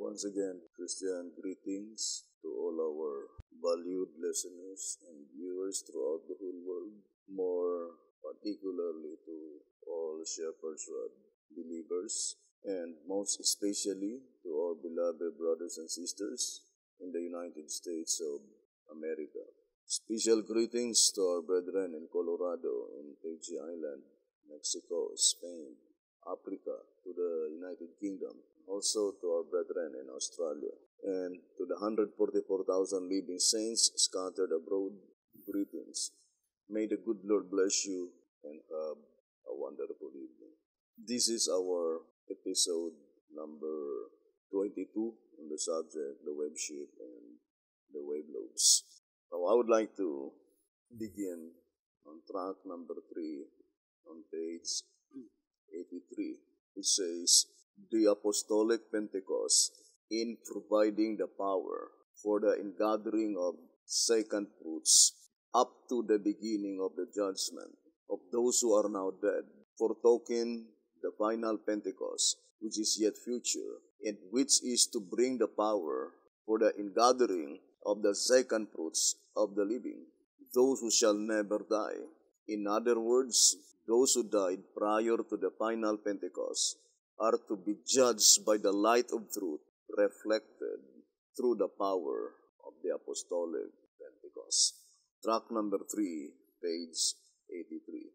Once again, Christian greetings to all our valued listeners and viewers throughout the whole world, more particularly to all Shepherd's Rod believers, and most especially to our beloved brothers and sisters in the United States of America. Special greetings to our brethren in Colorado, in Fiji Island, Mexico, Spain, Africa, to the United Kingdom, also to our brethren in Australia, and to the 144,000 living saints scattered abroad, greetings. May the good Lord bless you and have a wonderful evening. This is our episode number 22 on the subject, the web sheet and the wave lobes. Now, I would like to begin on track number 3 on page 83. It says, the Apostolic Pentecost in providing the power for the ingathering of second fruits up to the beginning of the judgment of those who are now dead, foretoken the final Pentecost, which is yet future, and which is to bring the power for the ingathering of the second fruits of the living, those who shall never die. In other words, those who died prior to the final Pentecost are to be judged by the light of truth reflected through the power of the Apostolic Pentecost. Track number 3, page 83.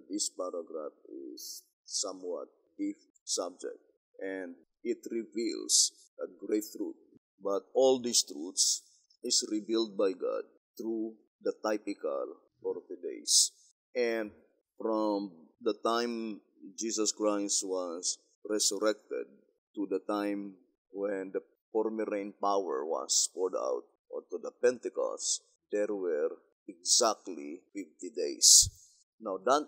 This paragraph is somewhat deep subject and it reveals a great truth. But all these truths is revealed by God through the typical 40 days. And from the time Jesus Christ was resurrected to the time when the former rain power was poured out, or to the Pentecost, there were exactly 50 days. Now that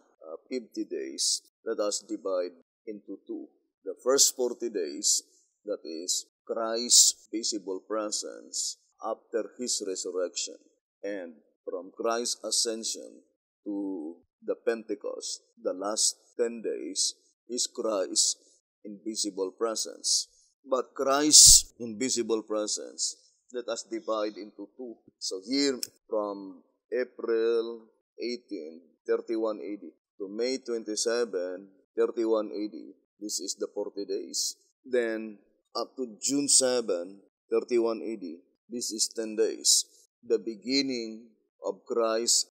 50 days, let us divide into two. The first 40 days, that is Christ's visible presence after His resurrection, and from Christ's ascension to the Pentecost, the last 10 days is Christ's invisible presence. But Christ's invisible presence, let us divide into two. So here, from April 18, 31 AD to May 27, 31 AD, this is the 40 days. Then, up to June 7, 31 AD, this is 10 days. The beginning of Christ's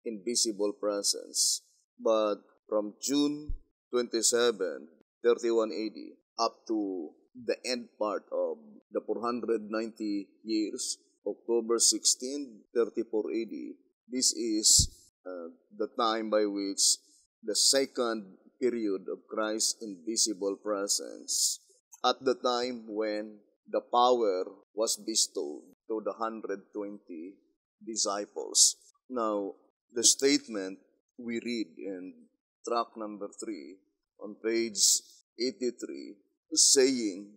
invisible presence. But from June 27, 31 AD, up to the end part of the 490 years, October 16, 34 AD, this is the time by which the second period of Christ's invisible presence, at the time when the power was bestowed to the 120 disciples. Now, the statement we read in track number 3 on page 83, saying,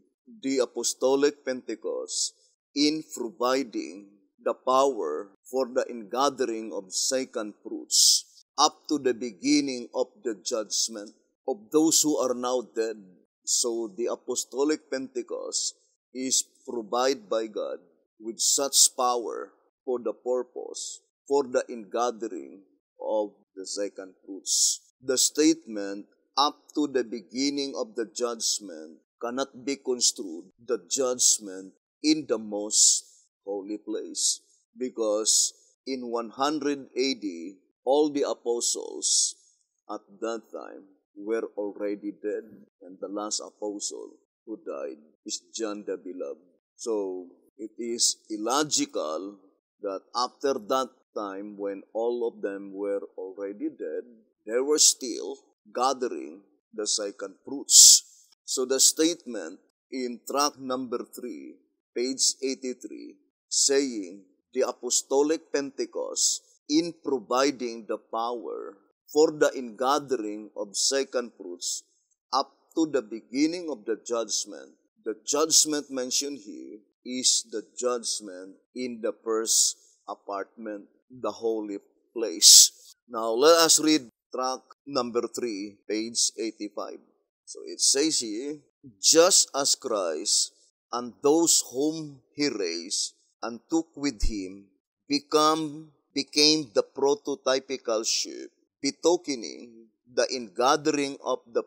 the Apostolic Pentecost in providing the power for the ingathering of second fruits up to the beginning of the judgment of those who are now dead. So the Apostolic Pentecost is provided by God with such power for the purpose, for the ingathering of the second fruits. The statement, up to the beginning of the judgment, cannot be construed the judgment in the most holy place, because in 100 AD, all the apostles at that time were already dead, and the last apostle who died is John the Beloved. So it is illogical that after that time, when all of them were already dead, they were still gathering the second fruits. So the statement in track number 3, page 83, saying, the Apostolic Pentecost in providing the power for the ingathering of second fruits up to the beginning of the judgment mentioned here is the judgment in the first apartment, the holy place. Now, let us read track number 3, page 85. So it says here, just as Christ and those whom he raised and took with him became the prototypical sheep, betokening the ingathering of the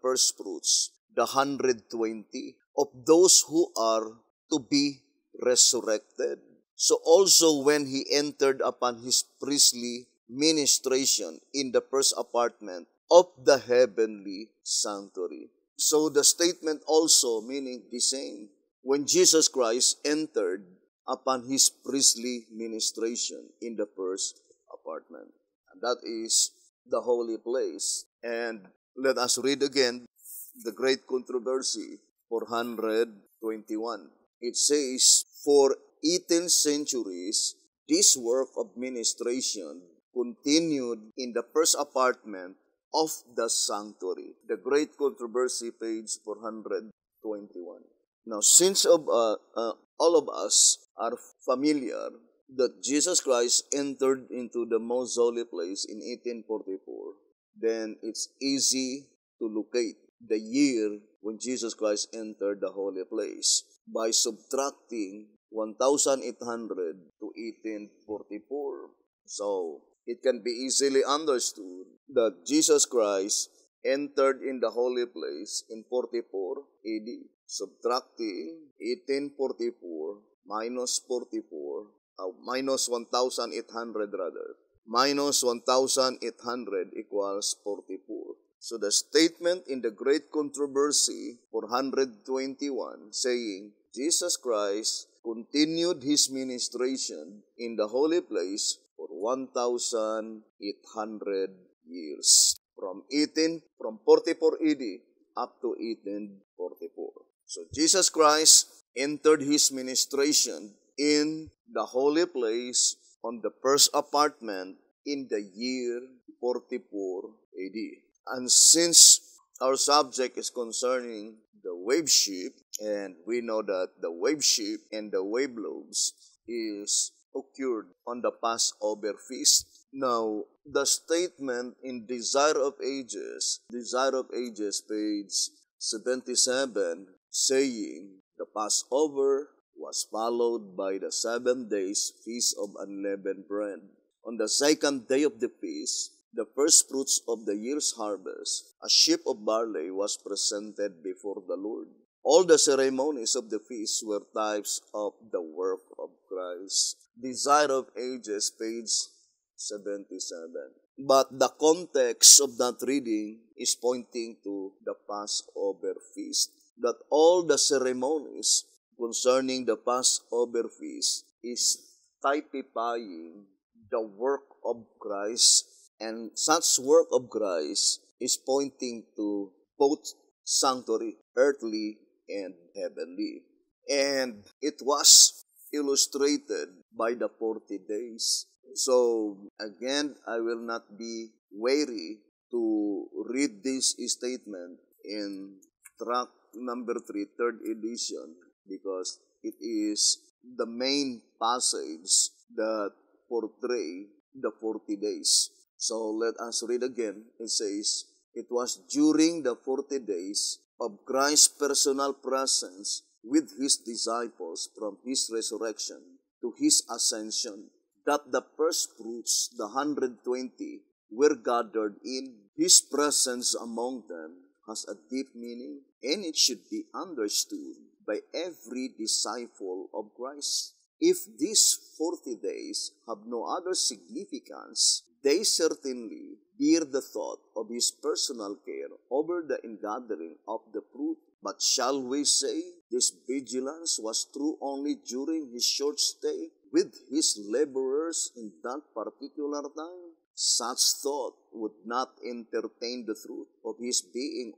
first fruits, the 120 of those who are to be resurrected. So also when he entered upon his priestly ministration in the first apartment of the heavenly sanctuary. So the statement also meaning the same. When Jesus Christ entered upon his priestly ministration in the first apartment. And that is the holy place. And let us read again the great controversy, 421. It says, for 18 centuries, this work of ministration continued in the first apartment of the sanctuary. The great controversy, page 421. Now, since all of us are familiar that Jesus Christ entered into the most holy place in 1844, then it's easy to locate the year when Jesus Christ entered the holy place by subtracting 1,800 to 1844. So, it can be easily understood that Jesus Christ entered in the holy place in 44 AD. Subtracting 1844 minus 44, minus 1,800 rather, minus 1,800 equals 44. So the statement in the Great Controversy 421 saying, Jesus Christ continued his ministration in the holy place for 1,800 years. From 44 AD up to 1844. So Jesus Christ entered his ministration in the holy place on the first apartment in the year 44 AD. And since our subject is concerning the wave sheep, and we know that the wave sheep and the wave loaves is occurred on the Passover feast. Now, the statement in Desire of Ages, page 77, saying the Passover was followed by the 7 days feast of unleavened bread. On the second day of the feast, the first fruits of the year's harvest, a sheaf of barley was presented before the Lord. All the ceremonies of the feast were types of the work of Christ. Desire of Ages, page 77. But the context of that reading is pointing to the Passover feast. That all the ceremonies concerning the Passover feast is typifying the work of Christ, and such work of Christ is pointing to both sanctuary, earthly and heavenly. And it was illustrated by the 40 days. So, again, I will not be weary to read this statement in tract number 3, third edition, because it is the main passage that portray the 40 days. So let us read again. It says, it was during the 40 days of Christ's personal presence with his disciples from his resurrection to his ascension that the first fruits, the 120, were gathered in. His presence among them has a deep meaning, and it should be understood by every disciple of Christ. If these 40 days have no other significance, they certainly bear the thought of his personal care over the ingathering of the fruit. But shall we say this vigilance was true only during his short stay with his laborers in that particular time? Such thought would not entertain the truth of his being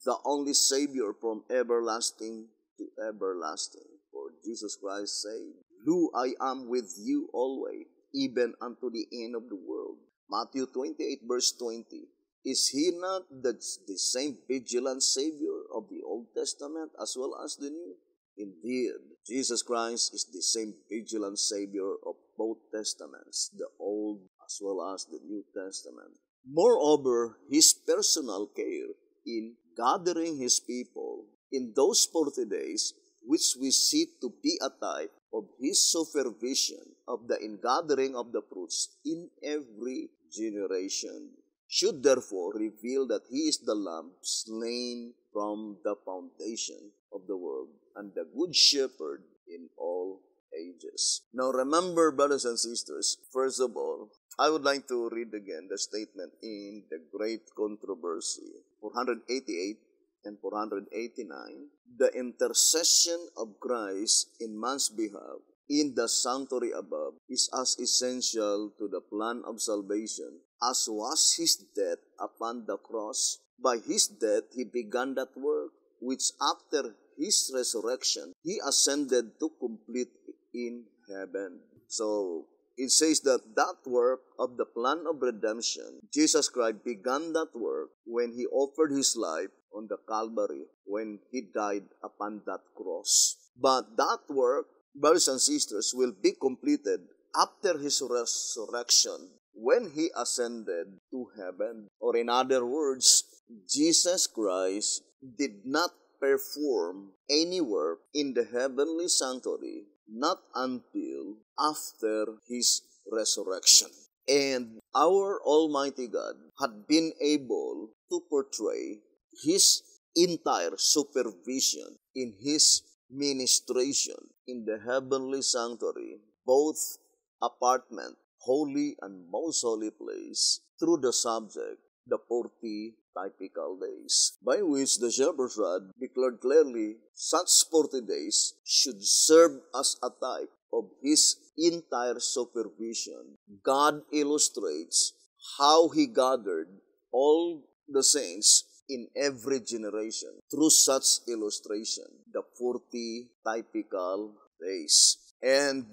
the only Savior from everlasting to everlasting. For Jesus Christ said, Lo, I am with you always, even unto the end of the world. Matthew 28 verse 20. Is he not the same vigilant Savior of the Old Testament as well as the New? Indeed, Jesus Christ is the same vigilant Savior of both Testaments, the Old as well as the New Testament. Moreover, his personal care in gathering his people in those 40 days which we see to be a type of his supervision of the ingathering of the fruits in every generation, should therefore reveal that he is the Lamb slain from the foundation of the world and the good shepherd in all ages. Now remember, brothers and sisters, first of all, I would like to read again the statement in the Great Controversy, 488 and 489. The intercession of Christ in man's behalf in the sanctuary above is as essential to the plan of salvation as was his death upon the cross. By his death he began that work, which after his resurrection he ascended to complete in heaven. So, it says that work of the plan of redemption, Jesus Christ began that work when he offered his life on the Calvary, when he died upon that cross. But that work, brothers and sisters, will be completed after his resurrection, when he ascended to heaven. Or in other words, Jesus Christ did not perform any work in the heavenly sanctuary not until after his resurrection. And our Almighty God had been able to portray his entire supervision in his ministration in the heavenly sanctuary, both apartment, holy and most holy place, through the subject, the 40 typical days, by which the shepherd's rod declared clearly such 40 days should serve as a type of his entire supervision. God illustrates how he gathered all the saints in every generation through such illustration, the 40 typical days. And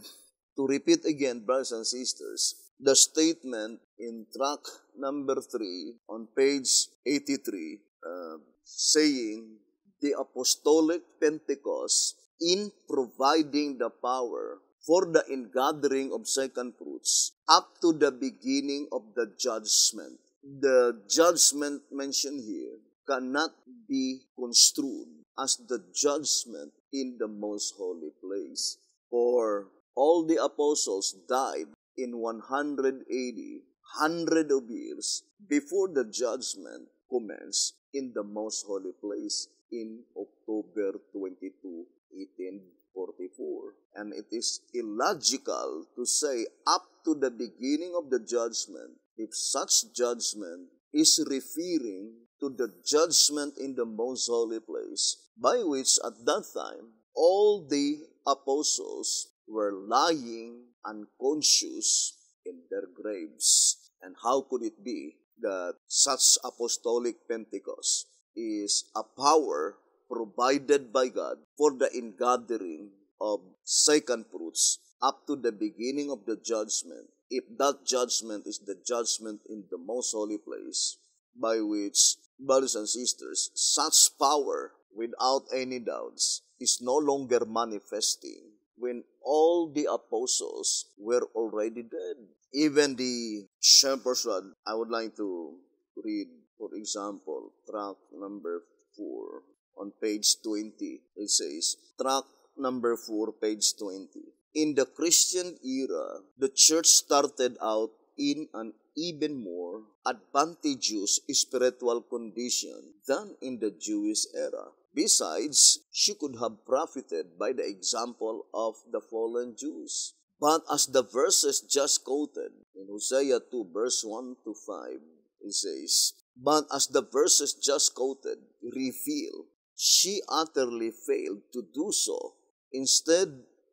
to repeat again, brothers and sisters, the statement in track number 3 on page 83, saying the apostolic Pentecost in providing the power for the ingathering of second fruits up to the beginning of the judgment. The judgment mentioned here cannot be construed as the judgment in the most holy place, for all the apostles died in 180, hundred of years before the judgment commenced in the most holy place in October 22, 1844. And it is illogical to say up to the beginning of the judgment if such judgment is referring to the judgment in the most holy place, by which at that time all the apostles were lying unconscious in their graves. And how could it be that such apostolic Pentecost is a power provided by God for the ingathering of second fruits up to the beginning of the judgment, if that judgment is the judgment in the most holy place, by which, brothers and sisters, such power, without any doubts, is no longer manifesting when all the apostles were already dead. Even the shepherd's rod, I would like to read, for example, tract number 4 on page 20. It says, tract number 4, page 20. In the Christian era, the church started out in an even more advantageous spiritual condition than in the Jewish era. Besides, she could have profited by the example of the fallen Jews. But as the verses just quoted in Hosea 2 verse 1 to 5, it says, but as the verses just quoted reveal, she utterly failed to do so. Instead,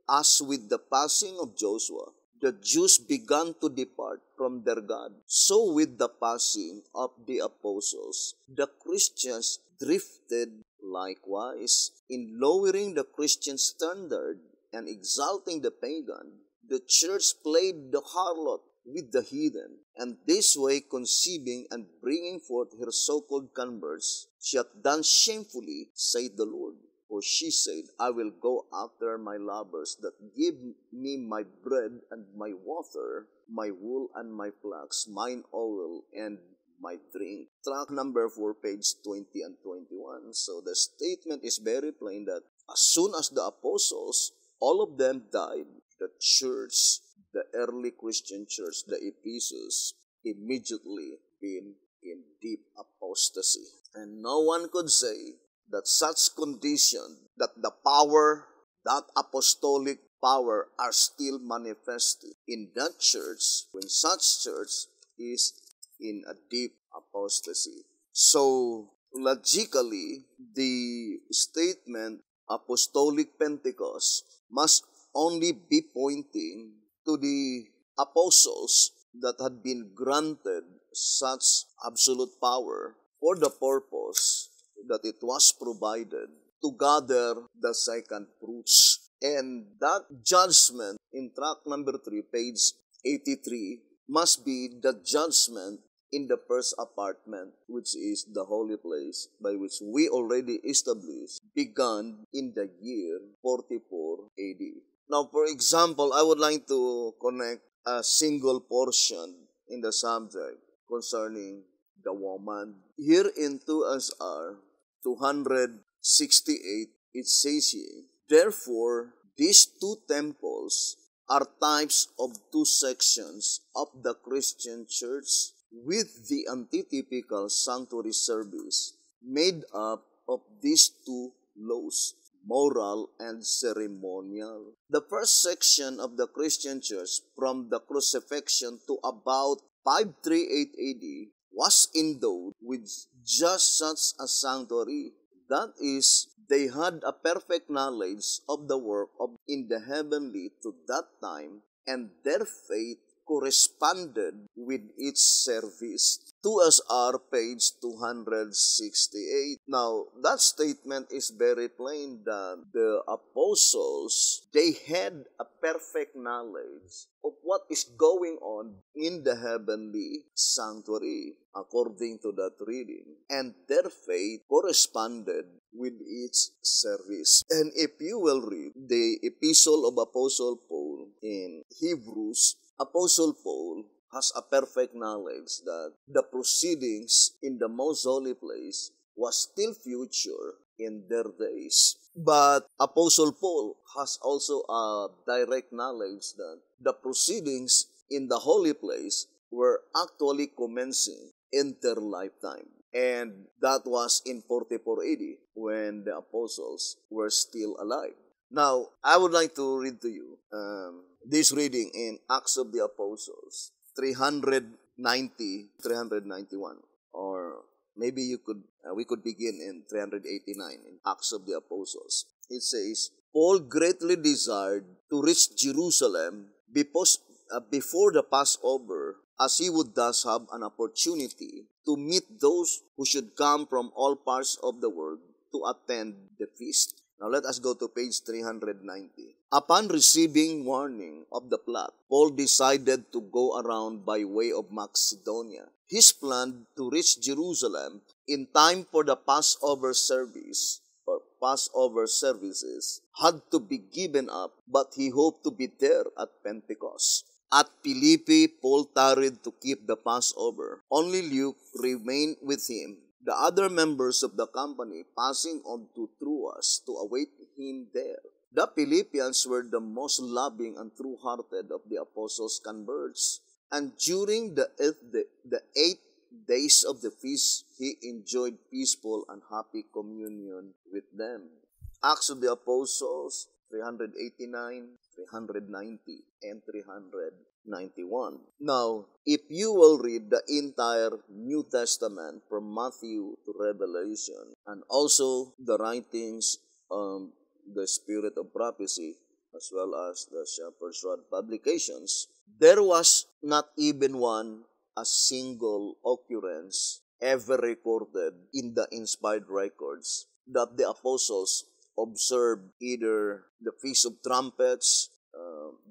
as with the passing of Joshua, the Jews began to depart from their God. So with the passing of the apostles, the Christians drifted likewise. In lowering the Christian standard and exalting the pagan, the church played the harlot with the heathen, and this way conceiving and bringing forth her so-called converts, she hath done shamefully, saith the Lord. For she said, I will go after my lovers that give me my bread and my water, my wool and my flax, mine oil and my drink. Track number 4, page 20 and 21. So the statement is very plain that as soon as the apostles, all of them died, the church, the early Christian church, the Ephesus, immediately been in deep apostasy. And no one could say that such condition, that the power, that apostolic power are still manifested in that church when such church is in a deep apostasy. So, logically, the statement Apostolic Pentecost must only be pointing to the apostles that had been granted such absolute power for the purpose that it was provided to gather the second fruits. And that judgment in track number 3, page 83, must be the judgment in the first apartment, which is the holy place, by which we already established, began in the year 44 AD. Now, for example, I would like to connect a single portion in the subject concerning the woman. Here in 2 SR 268, it says here, therefore, these two temples are types of two sections of the Christian church with the antitypical sanctuary service made up of these two laws, moral and ceremonial. The first section of the Christian church from the crucifixion to about 538 AD was endowed with just such a sanctuary. That is, they had a perfect knowledge of the work of in the heavenly to that time, and their faith corresponded with its service. 2 SR page 268. Now, that statement is very plain that the apostles, they had a perfect knowledge of what is going on in the heavenly sanctuary according to that reading, and their faith corresponded with its service. And if you will read the epistle of Apostle Paul in Hebrews, Apostle Paul has a perfect knowledge that the proceedings in the most holy place was still future in their days. But Apostle Paul has also a direct knowledge that the proceedings in the holy place were actually commencing in their lifetime. And that was in 44 AD when the apostles were still alive. Now, I would like to read to you this reading in Acts of the Apostles, 391, or maybe we could begin in 389 in Acts of the Apostles. It says, Paul greatly desired to reach Jerusalem before the Passover, as he would thus have an opportunity to meet those who should come from all parts of the world to attend the feast. Now let us go to page 390. Upon receiving warning of the plot, Paul decided to go around by way of Macedonia. His plan to reach Jerusalem in time for the Passover service or Passover services had to be given up, but he hoped to be there at Pentecost. At Philippi, Paul tarried to keep the Passover. Only Luke remained with him. The other members of the company passing on to Troas to await him there. The Philippians were the most loving and true-hearted of the apostles' converts, and during the 8 days of the feast, he enjoyed peaceful and happy communion with them. Acts of the Apostles, 389, 390, and 391. Now, if you will read the entire New Testament from Matthew to Revelation, and also the writings of the Spirit of Prophecy, as well as the Shepherd's Rod publications, there was not even a single occurrence ever recorded in the inspired records that the apostles observed either the Feast of Trumpets,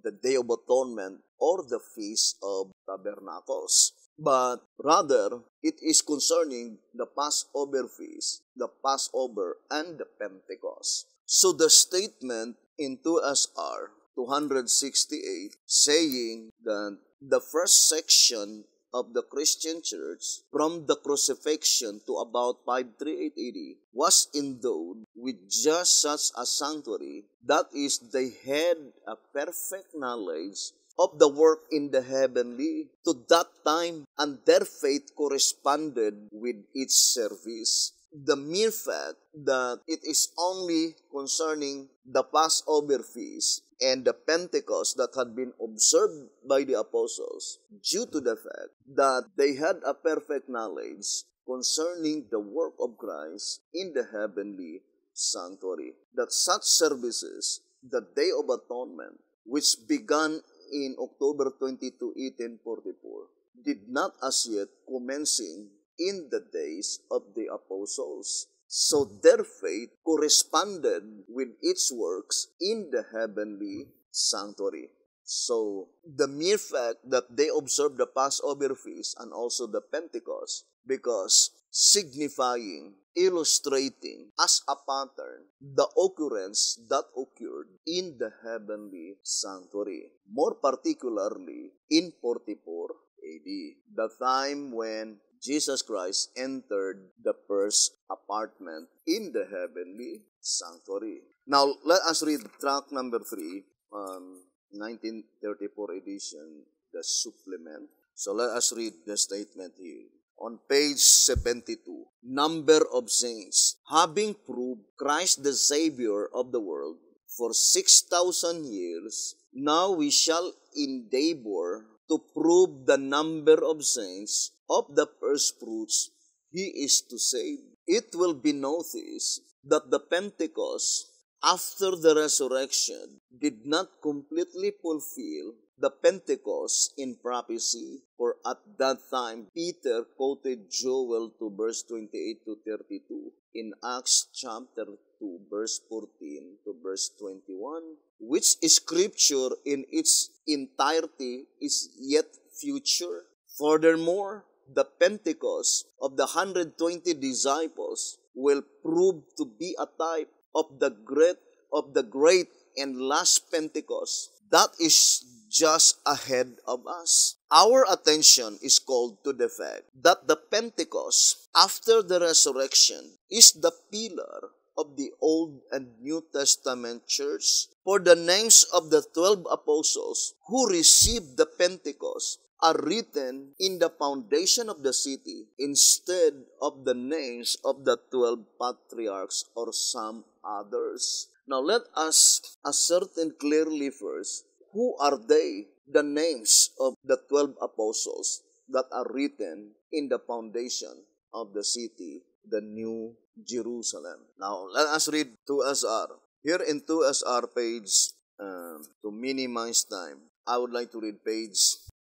the Day of Atonement, or the Feast of Tabernacles. But rather, it is concerning the Passover feast, the Passover, and the Pentecost. So the statement in 2 SR 268 saying that the first section of the Christian church from the crucifixion to about 538 AD was endowed with just such a sanctuary, that is, they had a perfect knowledge of the work in the heavenly to that time, and their faith corresponded with its service. The mere fact that it is only concerning the Passover feast and the Pentecost that had been observed by the apostles, due to the fact that they had a perfect knowledge concerning the work of Christ in the heavenly sanctuary, that such services, the Day of Atonement, which began in October 22, 1844, did not as yet commencing in the days of the apostles. So their faith corresponded with its works in the heavenly sanctuary. So the mere fact that they observed the Passover feast and also the Pentecost, because signifying, illustrating as a pattern the occurrence that occurred in the heavenly sanctuary, more particularly in 44 AD, the time when Jesus Christ entered the first apartment in the heavenly sanctuary. Now, let us read tract number 3, 1934 edition, the supplement. So let us read the statement here. On page 72, number of saints, having proved Christ the Savior of the world for 6,000 years, now we shall endeavor to prove the number of saints of the first fruits he is to save. It will be noticed that the Pentecost after the resurrection did not completely fulfill the Pentecost in prophecy, for at that time Peter quoted Joel 2 verse 28 to 32 in Acts chapter 2 verse 14 to verse 21, which scripture in its entirety is yet future. Furthermore, the Pentecost of the 120 disciples will prove to be a type of the great and last Pentecost that is just ahead of us. Our attention is called to the fact that the Pentecost after the resurrection is the pillar of the Old and New Testament church. For the names of the 12 apostles who received the Pentecost are written in the foundation of the city instead of the names of the 12 patriarchs or some others. Now let us ascertain clearly first, who are they, the names of the 12 apostles that are written in the foundation of the city, the New Jerusalem. Now let us read 2SR. Here in 2SR page, to minimize time, I would like to read page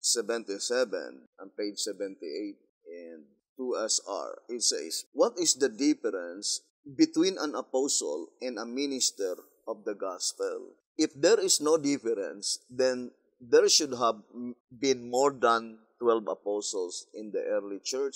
77 and page 78 and 2SR. It says, what is the difference between an apostle and a minister of the gospel? If there is no difference, then there should have been more than 12 apostles in the early church,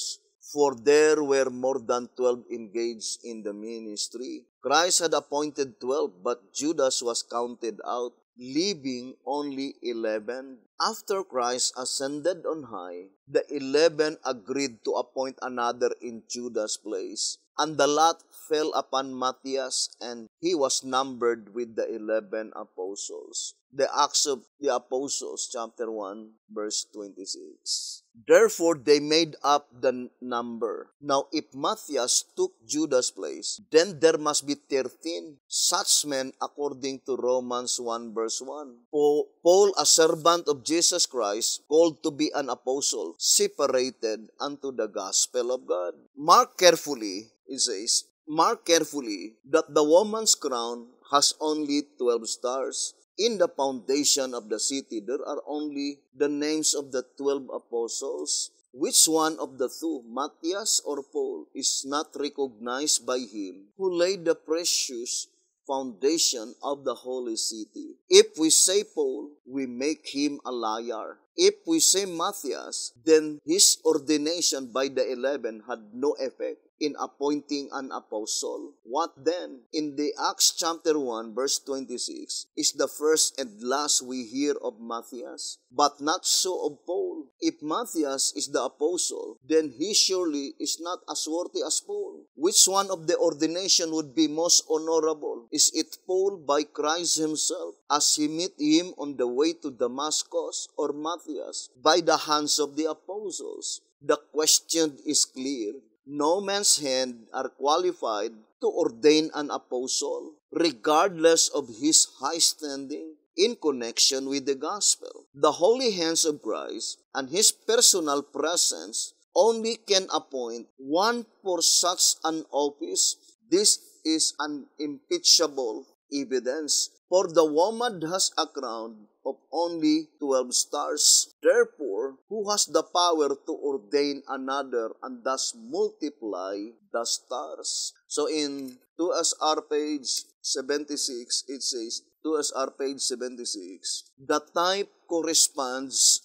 for there were more than 12 engaged in the ministry. Christ had appointed 12, but Judas was counted out, leaving only 11. After Christ ascended on high, the 11 agreed to appoint another in Judas' place, and the lot fell upon Matthias, and he was numbered with the 11 apostles. The Acts of the Apostles, chapter 1, verse 26. Therefore, they made up the number. Now, if Matthias took Judas' place, then there must be 13 such men according to Romans 1, verse 1. Paul, a servant of Jesus Christ, called to be an apostle, separated unto the gospel of God. Mark carefully, it says, mark carefully that the woman's crown has only 12 stars. In the foundation of the city, there are only the names of the 12 apostles. Which one of the two, Matthias or Paul, is not recognized by him who laid the precious foundation of the holy city? If we say Paul, we make him a liar. If we say Matthias, then his ordination by the 11 had no effect in appointing an apostle. What then? In the Acts chapter 1 verse 26 is the first and last we hear of Matthias, but not so of Paul. If Matthias is the apostle, then he surely is not as worthy as Paul. Which one of the ordination would be most honorable? Is it Paul by Christ himself, as he met him on the way to Damascus, or Matthias by the hands of the apostles? The question is clear. No man's hand are qualified to ordain an apostle, regardless of his high standing in connection with the gospel. The holy hands of Christ and his personal presence only can appoint one for such an office. This is unimpeachable evidence. For the woman has a crown of only 12 stars. Therefore, who has the power to ordain another and thus multiply the stars? So in 2SR page 76, it says, 2SR page 76, the type corresponds,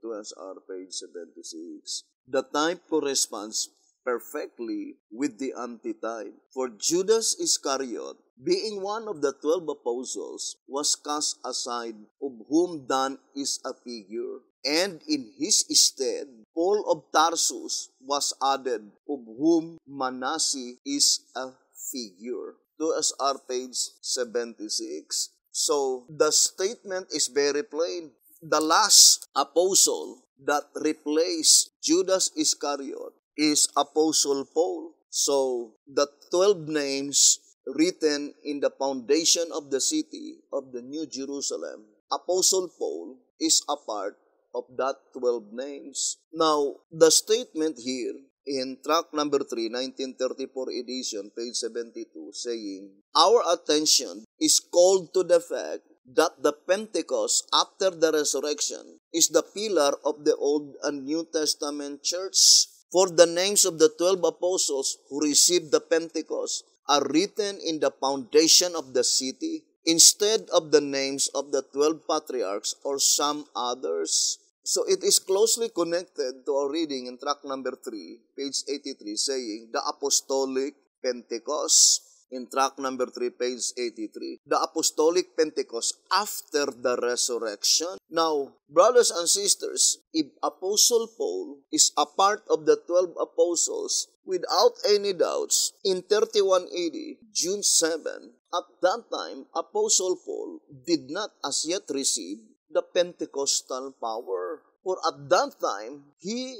2SR page 76, the type corresponds perfectly with the antitype. For Judas Iscariot, being one of the 12 apostles, was cast aside, of whom Dan is a figure. And in his stead, Paul of Tarsus was added, of whom Manasseh is a figure. 2SR page 76. So, the statement is very plain. The last apostle that replaced Judas Iscariot is Apostle Paul. So, the 12 names written in the foundation of the city of the New Jerusalem, Apostle Paul is a part of that 12 names. Now, the statement here in tract number 3, 1934 edition, page 72, saying, our attention is called to the fact that the Pentecost after the resurrection is the pillar of the Old and New Testament church. For the names of the 12 apostles who received the Pentecost are written in the foundation of the city instead of the names of the 12 patriarchs or some others. So it is closely connected to our reading in tract number 3, page 83, saying the Apostolic Pentecost. In tract number 3, page 83, the Apostolic Pentecost after the resurrection. Now, brothers and sisters, if Apostle Paul is a part of the 12 apostles, without any doubts, in 31 AD, June 7, at that time, Apostle Paul did not as yet receive the Pentecostal power. For at that time, he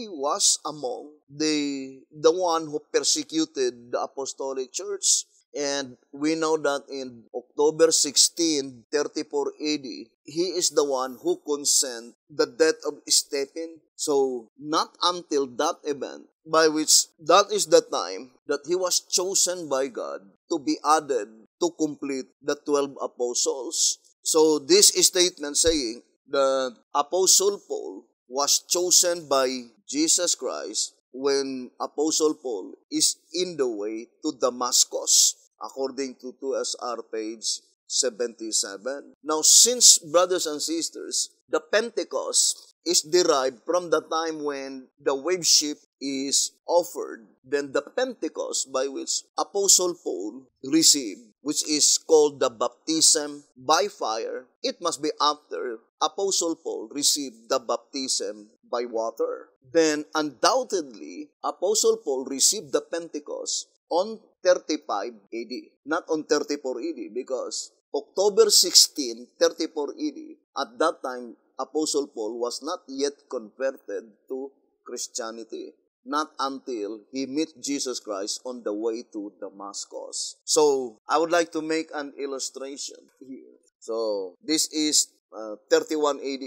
was among the one who persecuted the apostolic church. And we know that in October 16, 34 AD, he is the one who consent the death of Stephen. So, not until that event, by which that is the time that he was chosen by God to be added to complete the 12 apostles. So, this statement saying the Apostle Paul was chosen by Jesus Christ when Apostle Paul is in the way to Damascus, according to 2SR page 77. Now, since, brothers and sisters, the Pentecost is derived from the time when the wave ship is offered, then the Pentecost by which Apostle Paul received, which is called the baptism by fire, it must be after Apostle Paul received the baptism by water. Then undoubtedly, Apostle Paul received the Pentecost on 35 AD, not on 34 AD, because October 16, 34 AD, at that time, Apostle Paul was not yet converted to Christianity, not until he met Jesus Christ on the way to Damascus. So, I would like to make an illustration here. So, this is 31 AD,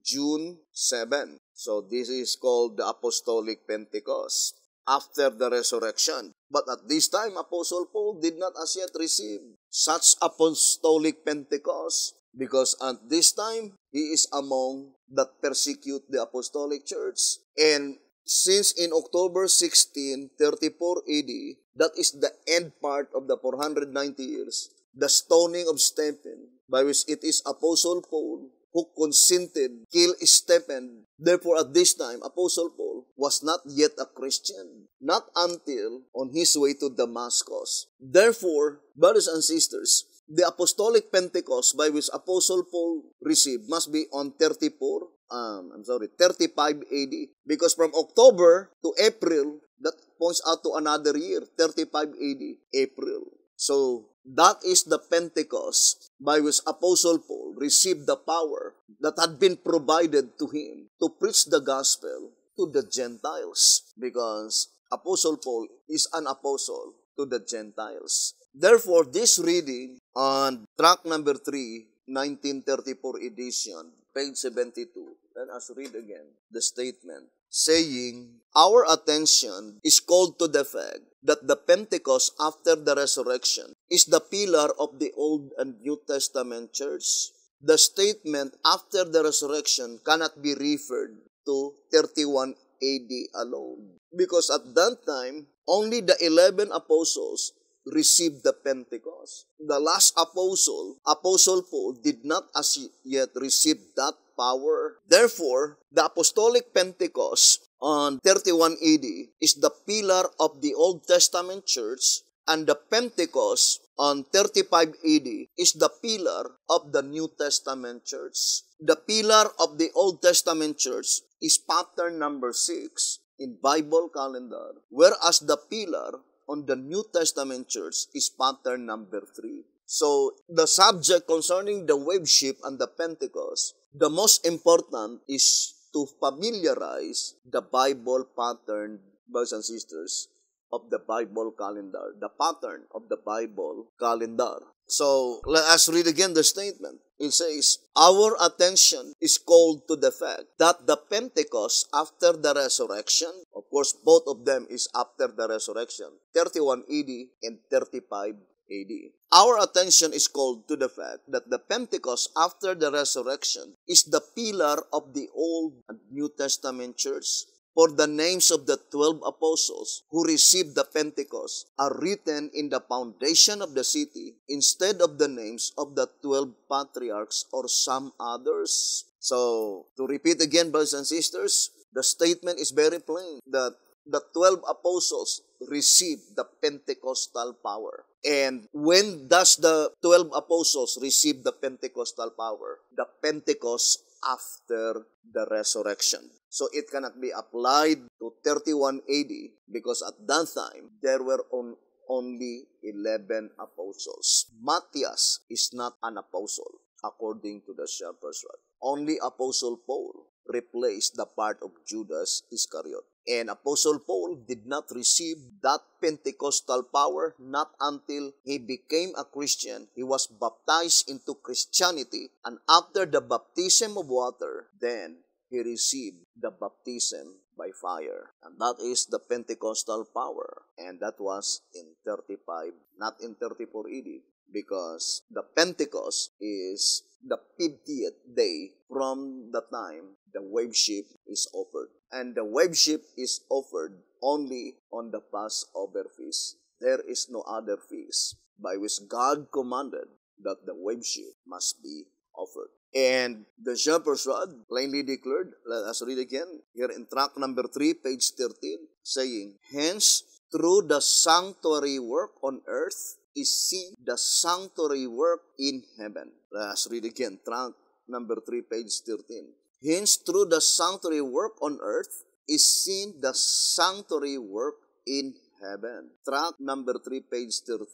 June 7. So, this is called the Apostolic Pentecost after the resurrection. But at this time, Apostle Paul did not as yet receive such Apostolic Pentecost, because at this time, he is among that persecute the Apostolic Church. And since in October 16, 34 AD, that is the end part of the 490 years, the stoning of Stephen, by which it is Apostle Paul who consented kill Stephen. Therefore, at this time, Apostle Paul was not yet a Christian, not until on his way to Damascus. Therefore, brothers and sisters, the Apostolic Pentecost by which Apostle Paul received must be on 34 35 AD. Because from October to April, that points out to another year, 35 AD, April. So, that is the Pentecost by which Apostle Paul received the power that had been provided to him to preach the gospel to the Gentiles, because Apostle Paul is an apostle to the Gentiles. Therefore, this reading on track number 3, 1934 edition, page 72, let us read again the statement saying, our attention is called to the fact that the Pentecost after the resurrection is the pillar of the Old and New Testament church. The statement after the resurrection cannot be referred to 31 AD alone, because at that time, only the 11 apostles received the Pentecost. The last apostle, Apostle Paul, did not as yet receive that power. Therefore, the apostolic Pentecost on 31 AD is the pillar of the Old Testament church, and the Pentecost on 35 AD is the pillar of the New Testament church. The pillar of the Old Testament church is pattern number 6 in Bible calendar, whereas the pillar on the New Testament church is pattern number 3. So, the subject concerning the waveship and the Pentecost, the most important is to familiarize the Bible pattern, brothers and sisters, of the Bible calendar, the pattern of the Bible calendar. So, let us read again the statement. It says, our attention is called to the fact that the Pentecost after the resurrection, of course, both of them is after the resurrection, 31 AD and 35 AD. Our attention is called to the fact that the Pentecost after the resurrection is the pillar of the Old and New Testament church. For the names of the 12 apostles who received the Pentecost are written in the foundation of the city instead of the names of the 12 patriarchs or some others. So, to repeat again, brothers and sisters, the statement is very plain that the 12 apostles received the Pentecostal power. And when does the 12 apostles receive the Pentecostal power? The Pentecost after the resurrection. So it cannot be applied to 31 AD because at that time, there were only 11 apostles. Matthias is not an apostle according to the Shepherd's Rod. Only Apostle Paul replaced the part of Judas Iscariot. And Apostle Paul did not receive that Pentecostal power not until he became a Christian. He was baptized into Christianity, and after the baptism of water, then he received the baptism by fire. And that is the Pentecostal power. And that was in 35, not in 34 AD, because the Pentecost is the 50th day from the time the waveship is offered. And the waveship is offered only on the Passover feast. There is no other feast by which God commanded that the waveship must be offered. And the Shepherd's Rod plainly declared, let us read again, here in track number 3, page 13, saying, hence, through the sanctuary work on earth is seen the sanctuary work in heaven. Let us read again, track number 3, page 13. Hence, through the sanctuary work on earth is seen the sanctuary work in heaven. Track number 3, page 13.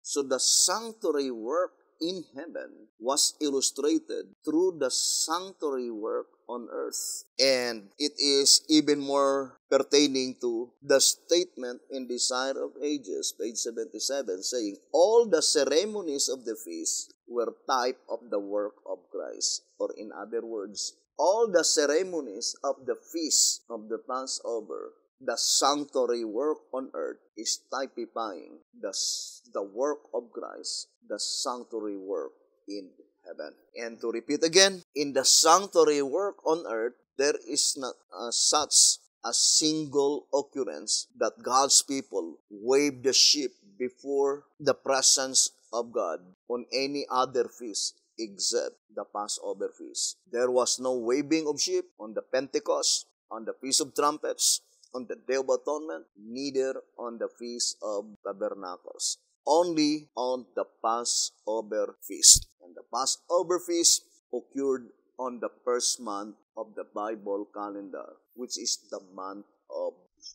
So the sanctuary work in heaven was illustrated through the sanctuary work on earth. And it is even more pertaining to the statement in Desire of Ages, page 77, saying, all the ceremonies of the feast were type of the work of Christ. Or in other words, all the ceremonies of the feast of the Passover, the sanctuary work on earth is typifying the work of Christ, the sanctuary work in heaven. And to repeat again, in the sanctuary work on earth, there is not such a single occurrence that God's people wave the sheep before the presence of God on any other feast except the Passover feast. There was no waving of sheep on the Pentecost, on the Feast of Trumpets, on the Day of Atonement, neither on the Feast of Tabernacles. Only on the Passover feast. And the Passover feast occurred on the first month of the Bible calendar, which is the month of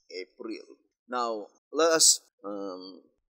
April. Now, let us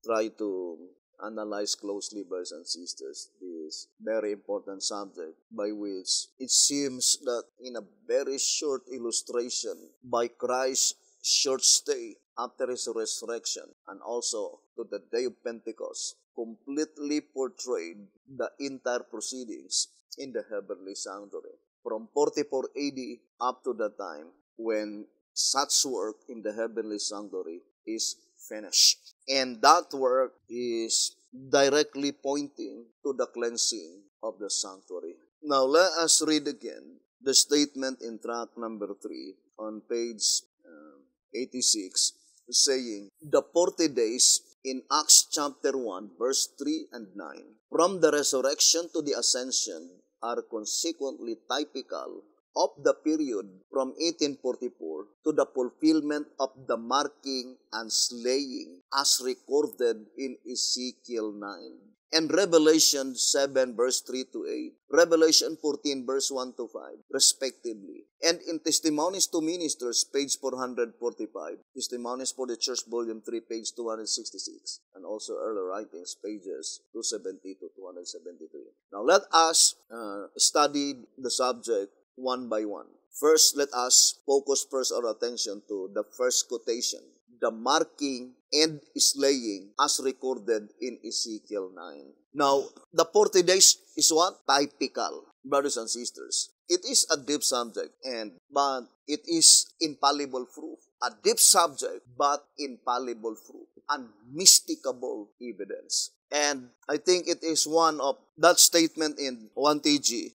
try to analyze closely, brothers and sisters, this very important subject by which it seems that in a very short illustration by Christ's short stay after his resurrection and also to the day of Pentecost completely portrayed the entire proceedings in the heavenly sanctuary from 44 AD up to the time when such work in the heavenly sanctuary is finished. And that work is directly pointing to the cleansing of the sanctuary. Now let us read again the statement in track number 3 on page 86, saying, the 40 days in Acts chapter 1, verse 3 and 9, from the resurrection to the ascension are consequently typical of the period from 1844 to the fulfillment of the marking and slaying as recorded in Ezekiel 9 and Revelation 7 verse 3 to 8, Revelation 14 verse 1 to 5, respectively. And in Testimonies to Ministers, page 445, Testimonies for the Church, volume 3, page 266, and also earlier writings, pages 270 to 273. Now let us study the subject one by one. First, let us focus our attention to the first quotation, the marking and slaying as recorded in Ezekiel 9. Now, the 40 days is what? Typical, brothers and sisters. It is a deep subject, but it is infallible proof. A deep subject, but infallible proof. Unmistakable evidence. And I think it is one of that statement in 1TG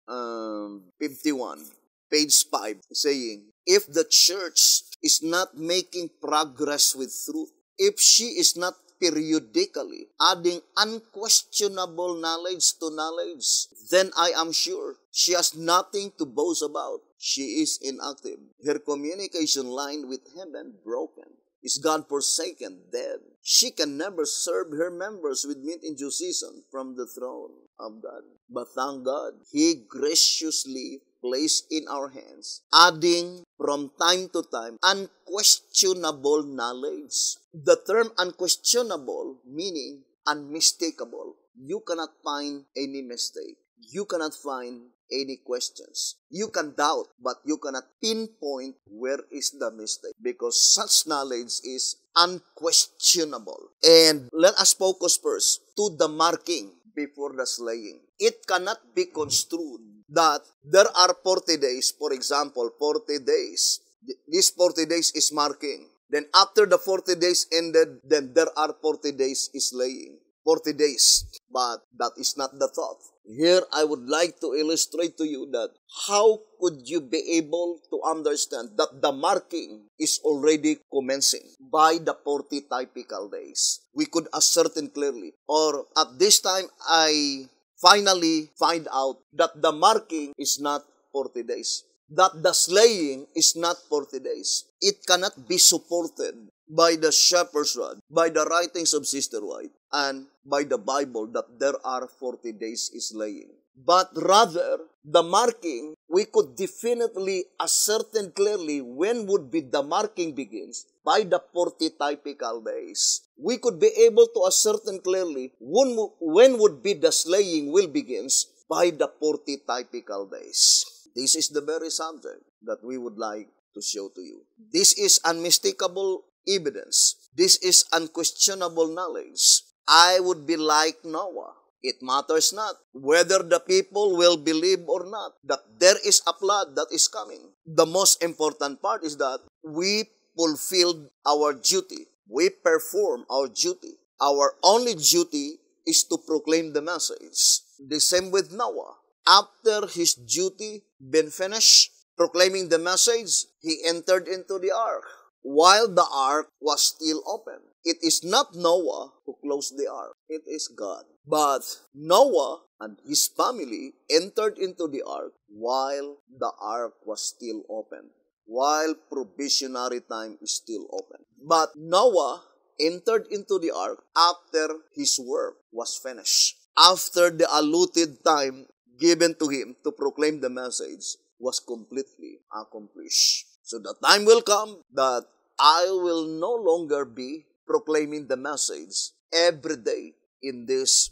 51, page 5, saying, if the church is not making progress with truth, if she is not periodically adding unquestionable knowledge to knowledge, then I am sure she has nothing to boast about. She is inactive. Her communication line with heaven broken. Is God forsaken, dead? She can never serve her members with meat in due season from the throne of God. But thank God, He graciously placed in our hands, adding from time to time unquestionable knowledge. The term unquestionable meaning unmistakable. You cannot find any mistake. You cannot find any questions. You can doubt, but you cannot pinpoint where is the mistake because such knowledge is unquestionable. And let us focus first to the marking before the slaying. It cannot be construed that there are 40 days, for example, 40 days. This 40 days is marking. Then after the 40 days ended, then there are 40 days is slaying. 40 days. But that is not the thought. Here, I would like to illustrate to you that how could you be able to understand that the marking is already commencing by the 40 typical days. We could ascertain clearly. Or at this time, I finally find out that the marking is not 40 days. That the slaying is not 40 days. It cannot be supported by the shepherd's rod, by the writings of Sister White, and by the Bible that there are 40 days slaying. But rather, the marking, we could definitely ascertain clearly when would be the marking begins by the 40 typical days. We could be able to ascertain clearly when would be the slaying will begins by the 40 typical days. This is the very subject that we would like to show to you. This is unmistakable evidence. This is unquestionable knowledge. I would be like Noah. It matters not whether the people will believe or not that there is a flood that is coming. The most important part is that we fulfilled our duty. We perform our duty. Our only duty is to proclaim the message. The same with Noah. After his duty been finished, proclaiming the message, he entered into the ark while the ark was still open. It is not Noah who closed the ark. It is God. But Noah and his family entered into the ark while the ark was still open, while probationary time is still open. But Noah entered into the ark after his work was finished. After the allotted time given to him to proclaim the message, was completely accomplished. So the time will come that I will no longer be proclaiming the message every day in this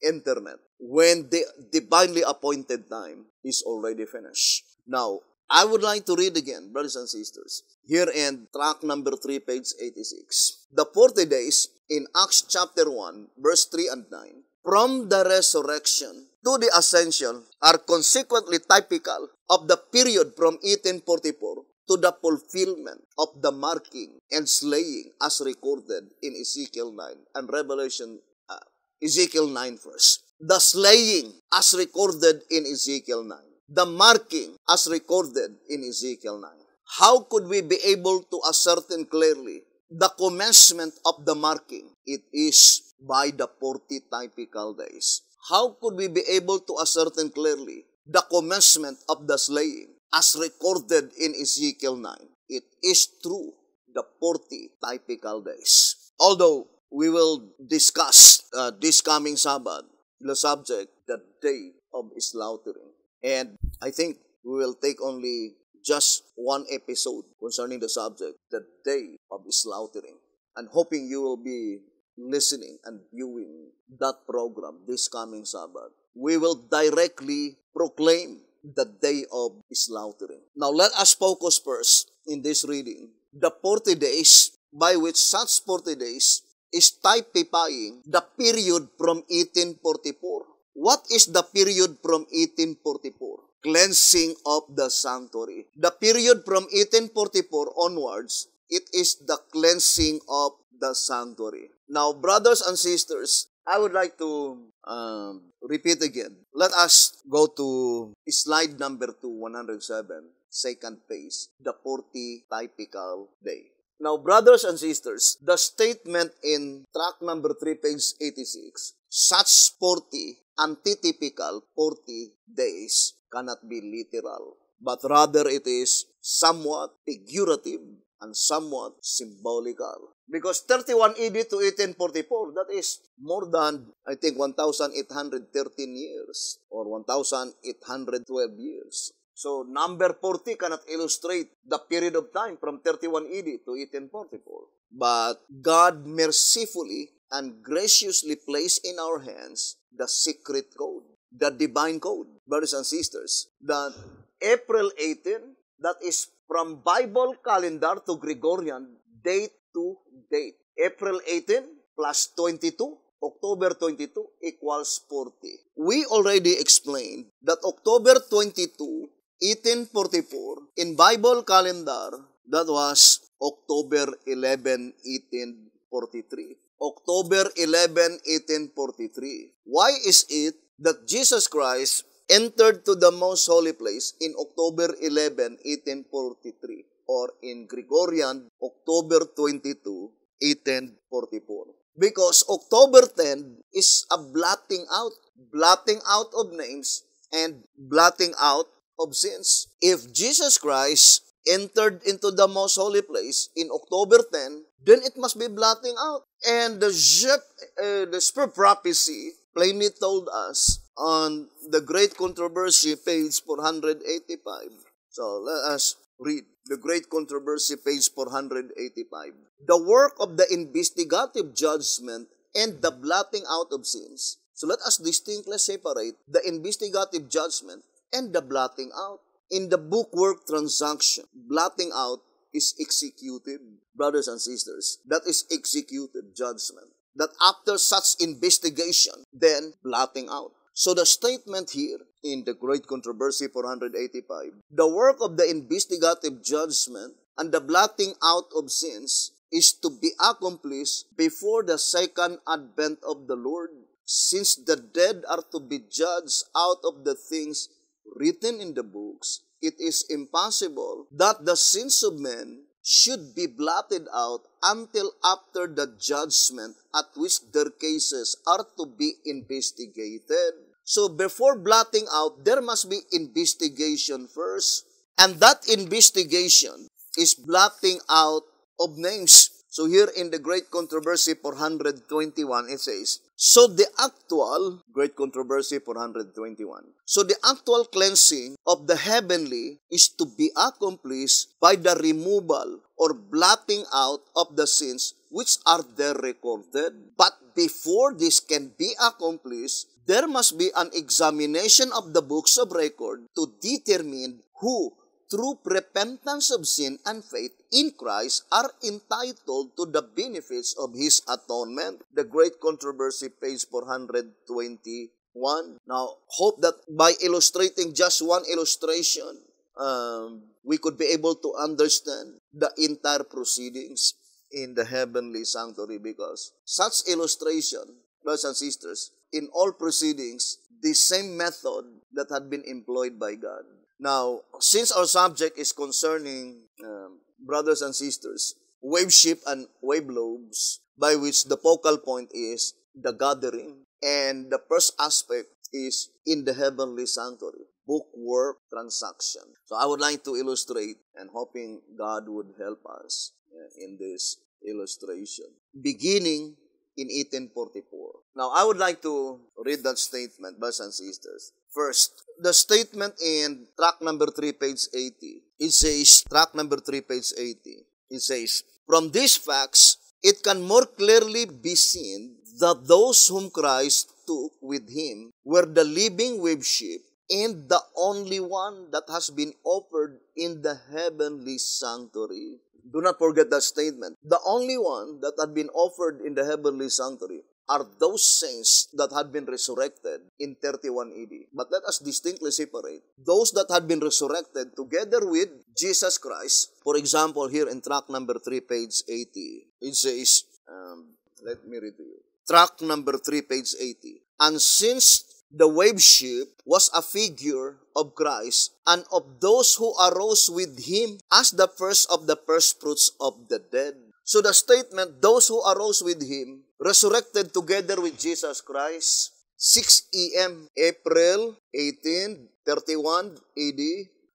internet when the divinely appointed time is already finished. Now, I would like to read again, brothers and sisters, here in track number 3, page 86. The 40 days in Acts chapter 1, verse 3 and 9, from the resurrection to the ascension are consequently typical of the period from 1844 to the fulfillment of the marking and slaying as recorded in Ezekiel 9 and Ezekiel 9 first. The slaying as recorded in Ezekiel 9. The marking as recorded in Ezekiel 9. How could we be able to ascertain clearly the commencement of the marking? It is by the 40 typical days. How could we be able to ascertain clearly the commencement of the slaying as recorded in Ezekiel 9? It is through the 40 typical days. Although we will discuss this coming Sabbath the subject, the day of slaughtering. And I think we will take only just one episode concerning the subject, the day of slaughtering. And hoping you will be listening and viewing that program this coming Sabbath. We will directly proclaim the day of slaughtering. Now let us focus first in this reading. The 40 days, by which such 40 days is typifying the period from 1844. What is the period from 1844? Cleansing of the sanctuary. The period from 1844 onwards, it is the cleansing of the sanctuary. Now, brothers and sisters, I would like to repeat again. Let us go to slide number 2, 107, second page, the 40 typical day. Now, brothers and sisters, the statement in track number 3, page 86, such 40 antitypical 40 days cannot be literal, but rather it is somewhat figurative and somewhat symbolical. Because 31 AD to 1844, that is more than, I think, 1,813 years or 1,812 years. So, number 40 cannot illustrate the period of time from 31 AD to 1844. But God mercifully and graciously placed in our hands the secret code, the divine code, brothers and sisters, that April 18, that is from Bible calendar to Gregorian, date to date. April 18 plus 22, October 22 equals 40. We already explained that October 22, 1844, in Bible calendar, that was October 11, 1843. October 11, 1843. Why is it that Jesus Christ entered to the most holy place in October 11, 1843, or in Gregorian, October 22, 1844? Because October 10 is a blotting out of names and blotting out of sins. If Jesus Christ entered into the most holy place in October 10, then it must be blotting out. And the Spirit prophecy plainly told us on the Great Controversy, page 485. So let us read the Great Controversy, page 485. The work of the investigative judgment and the blotting out of sins. So let us distinctly separate the investigative judgment and the blotting out. In the bookwork transaction, blotting out is executed, brothers and sisters. That is executed judgment. That after such investigation, then blotting out. So the statement here in the Great Controversy 485, the work of the investigative judgment and the blotting out of sins is to be accomplished before the second advent of the Lord, since the dead are to be judged out of the things written in the books. It is impossible that the sins of men should be blotted out until after the judgment at which their cases are to be investigated. So before blotting out, there must be investigation first. And that investigation is blotting out of names. So here in the Great Controversy 421, it says, so the actual, Great Controversy 421, so the actual cleansing of the heavenly is to be accomplished by the removal or blotting out of the sins which are there recorded. But before this can be accomplished, there must be an examination of the books of record to determine who, through repentance of sin and faith in Christ, are entitled to the benefits of His atonement. The Great Controversy, page 421. Now, hope that by illustrating just one illustration, we could be able to understand the entire proceedings in the heavenly sanctuary, because such illustration, brothers and sisters, in all proceedings, the same method that had been employed by God. Now, since our subject is concerning, brothers and sisters, wave ship and wave lobes, by which the focal point is the gathering, and the first aspect is in the heavenly sanctuary, bookwork transaction. So I would like to illustrate, and hoping God would help us in this illustration, beginning in 1844. Now, I would like to read that statement, brothers and sisters. First, the statement in track number 3, page 80. It says, track number 3, page 80. It says, from these facts, it can more clearly be seen that those whom Christ took with Him were the living wave ship and the only one that has been offered in the heavenly sanctuary. Do not forget that statement. The only one that had been offered in the heavenly sanctuary are those saints that had been resurrected in 31 AD. But let us distinctly separate those that had been resurrected together with Jesus Christ. For example, here in track number 3, page 80, it says, let me read to you. Track number 3, page 80. And since the wave ship was a figure of Christ and of those who arose with Him as the first of the first fruits of the dead. So the statement, those who arose with Him, resurrected together with Jesus Christ, 6 a.m., April 18, 31 AD,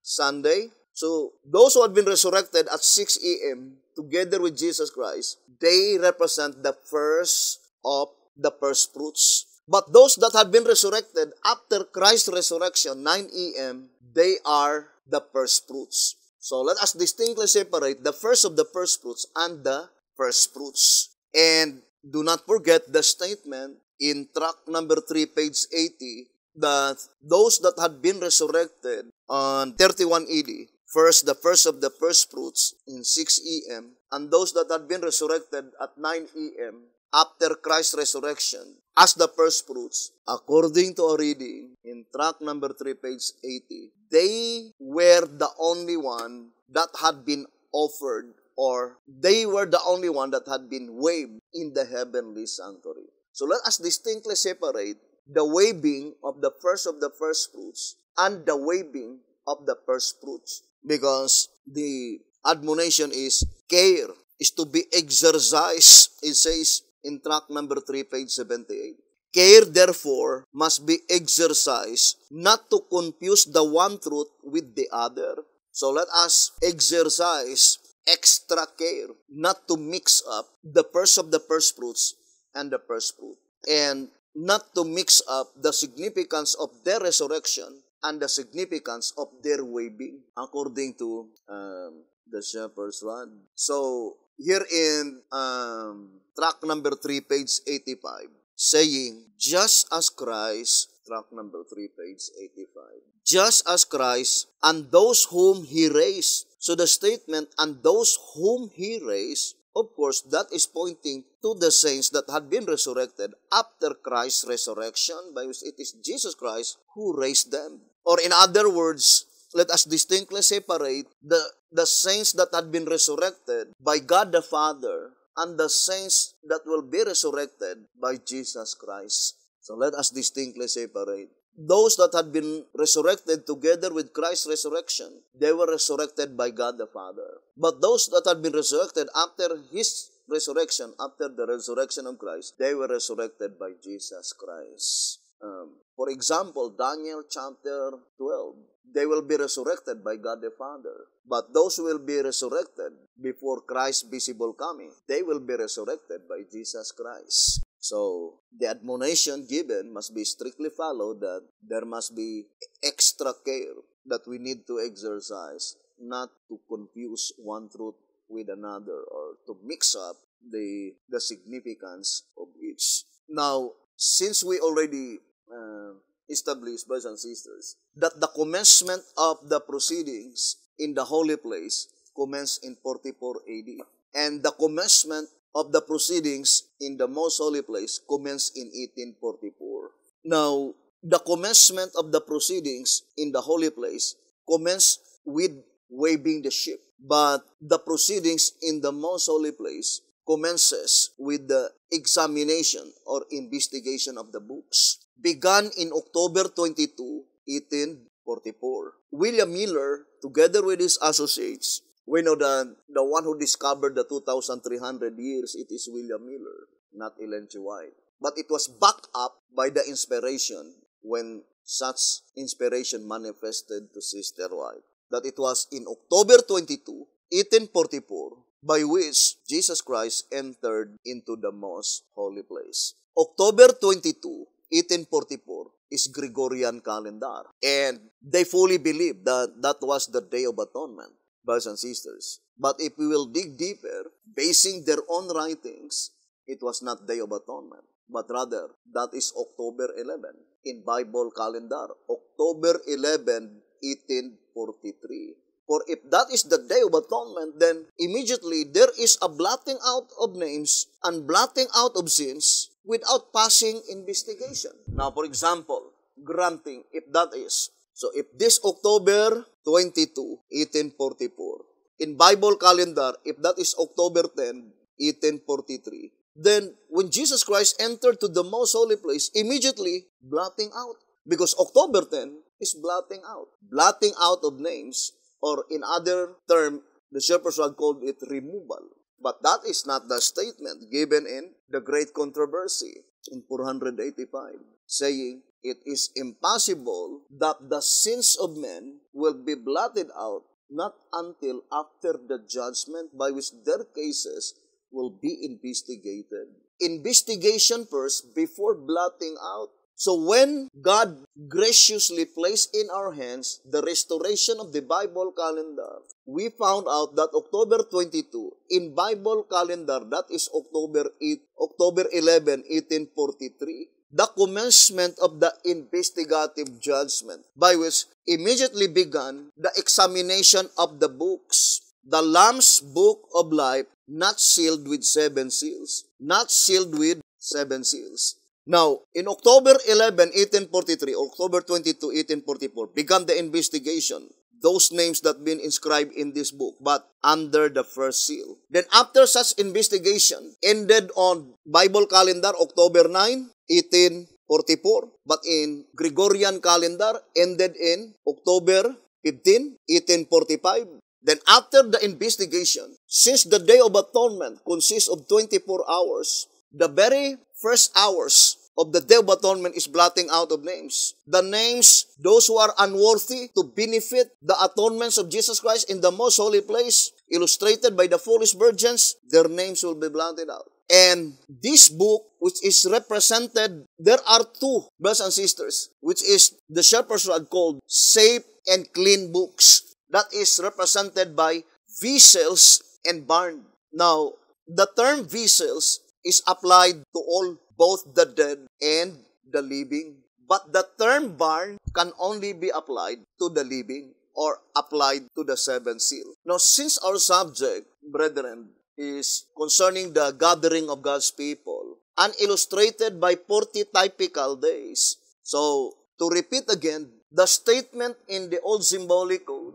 Sunday. So those who had been resurrected at 6 a.m. together with Jesus Christ, they represent the first of the first fruits. But those that had been resurrected after Christ's resurrection, 9 a.m., they are the first fruits. So let us distinctly separate the first of the first fruits and the first fruits. And do not forget the statement in track number 3, page 80, that those that had been resurrected on 31 AD, first, the first of the first fruits in 6 a.m., and those that had been resurrected at 9 a.m., after Christ's resurrection, as the first fruits, according to our reading in track number 3, page 80, they were the only one that had been offered, or they were the only one that had been waved in the heavenly sanctuary. So let us distinctly separate the waving of the first fruits and the waving of the first fruits, because the admonition is care is to be exercised. It says in track number 3, page 78. Care, therefore, must be exercised not to confuse the one truth with the other. So let us exercise extra care not to mix up the first of the first fruits and the first fruit, and not to mix up the significance of their resurrection and the significance of their waving, according to the shepherd's rod. So here in track number 3, page 85, saying, just as Christ, track number 3, page 85, just as Christ and those whom He raised. So the statement, and those whom He raised, of course, that is pointing to the saints that had been resurrected after Christ's resurrection, by which it is Jesus Christ who raised them. Or in other words, let us distinctly separate the saints that had been resurrected by God the Father and the saints that will be resurrected by Jesus Christ. So let us distinctly separate. Those that had been resurrected together with Christ's resurrection, they were resurrected by God the Father. But those that had been resurrected after His resurrection, after the resurrection of Christ, they were resurrected by Jesus Christ. For example, Daniel chapter 12. they will be resurrected by God the Father. But those who will be resurrected before Christ's visible coming, they will be resurrected by Jesus Christ. So, the admonition given must be strictly followed, that there must be extra care that we need to exercise, not to confuse one truth with another or to mix up the significance of each. Now, since we already established, brothers and sisters, that the commencement of the proceedings in the holy place commenced in 44 AD, and the commencement of the proceedings in the most holy place commenced in 1844. Now, the commencement of the proceedings in the holy place commenced with waving the sheep, but the proceedings in the most holy place commences with the examination or investigation of the books, began in October 22, 1844. William Miller, together with his associates, we know that the one who discovered the 2,300 years, it is William Miller, not Ellen G. White. But it was backed up by the inspiration when such inspiration manifested to Sister White. That it was in October 22, 1844, by which Jesus Christ entered into the most holy place. October 22, 1844 is Gregorian calendar. And they fully believe that that was the Day of Atonement, brothers and sisters. But if we will dig deeper, basing their own writings, it was not Day of Atonement, but rather that is October 11 in Bible calendar. October 11, 1843. For if that is the Day of Atonement, then immediately there is a blotting out of names and blotting out of sins without passing investigation. Now, for example, granting if that is, so if this October 22, 1844, in Bible calendar, if that is October 10, 1843, then when Jesus Christ entered to the most holy place, immediately blotting out. Because October 10 is blotting out. Blotting out of names, or in other term, the Shepherd's Rod called it removal. But that is not the statement given in the Great Controversy in 485, saying, it is impossible that the sins of men will be blotted out not until after the judgment by which their cases will be investigated. Investigation first before blotting out. So when God graciously placed in our hands the restoration of the Bible calendar, we found out that October 22, in Bible calendar, that is October 11, 1843, the commencement of the investigative judgment, by which immediately began the examination of the books. The Lamb's Book of Life, not sealed with 7 seals. Not sealed with 7 seals. Now, in October 11, 1843, October 22, 1844, began the investigation. Those names that been inscribed in this book, but under the first seal. Then after such investigation, ended on Bible calendar, October 9, 1844. But in Gregorian calendar, ended in October 15, 1845. Then after the investigation, since the Day of Atonement consists of 24 hours, the very first hours of the Day of Atonement is blotting out of names. The names, those who are unworthy to benefit the atonements of Jesus Christ in the most holy place, illustrated by the foolish virgins, their names will be blotted out. And this book, which is represented, there are two, brothers and sisters, which is the Shepherd's Rod called safe and clean books. That is represented by vessels and barn. Now, the term vessels is applied to all, both the dead and the living. But the term barn can only be applied to the living or applied to the 7th seal. Now, since our subject, brethren, is concerning the gathering of God's people and illustrated by 40 typical days. So, to repeat again, the statement in the Old Symbolic Code,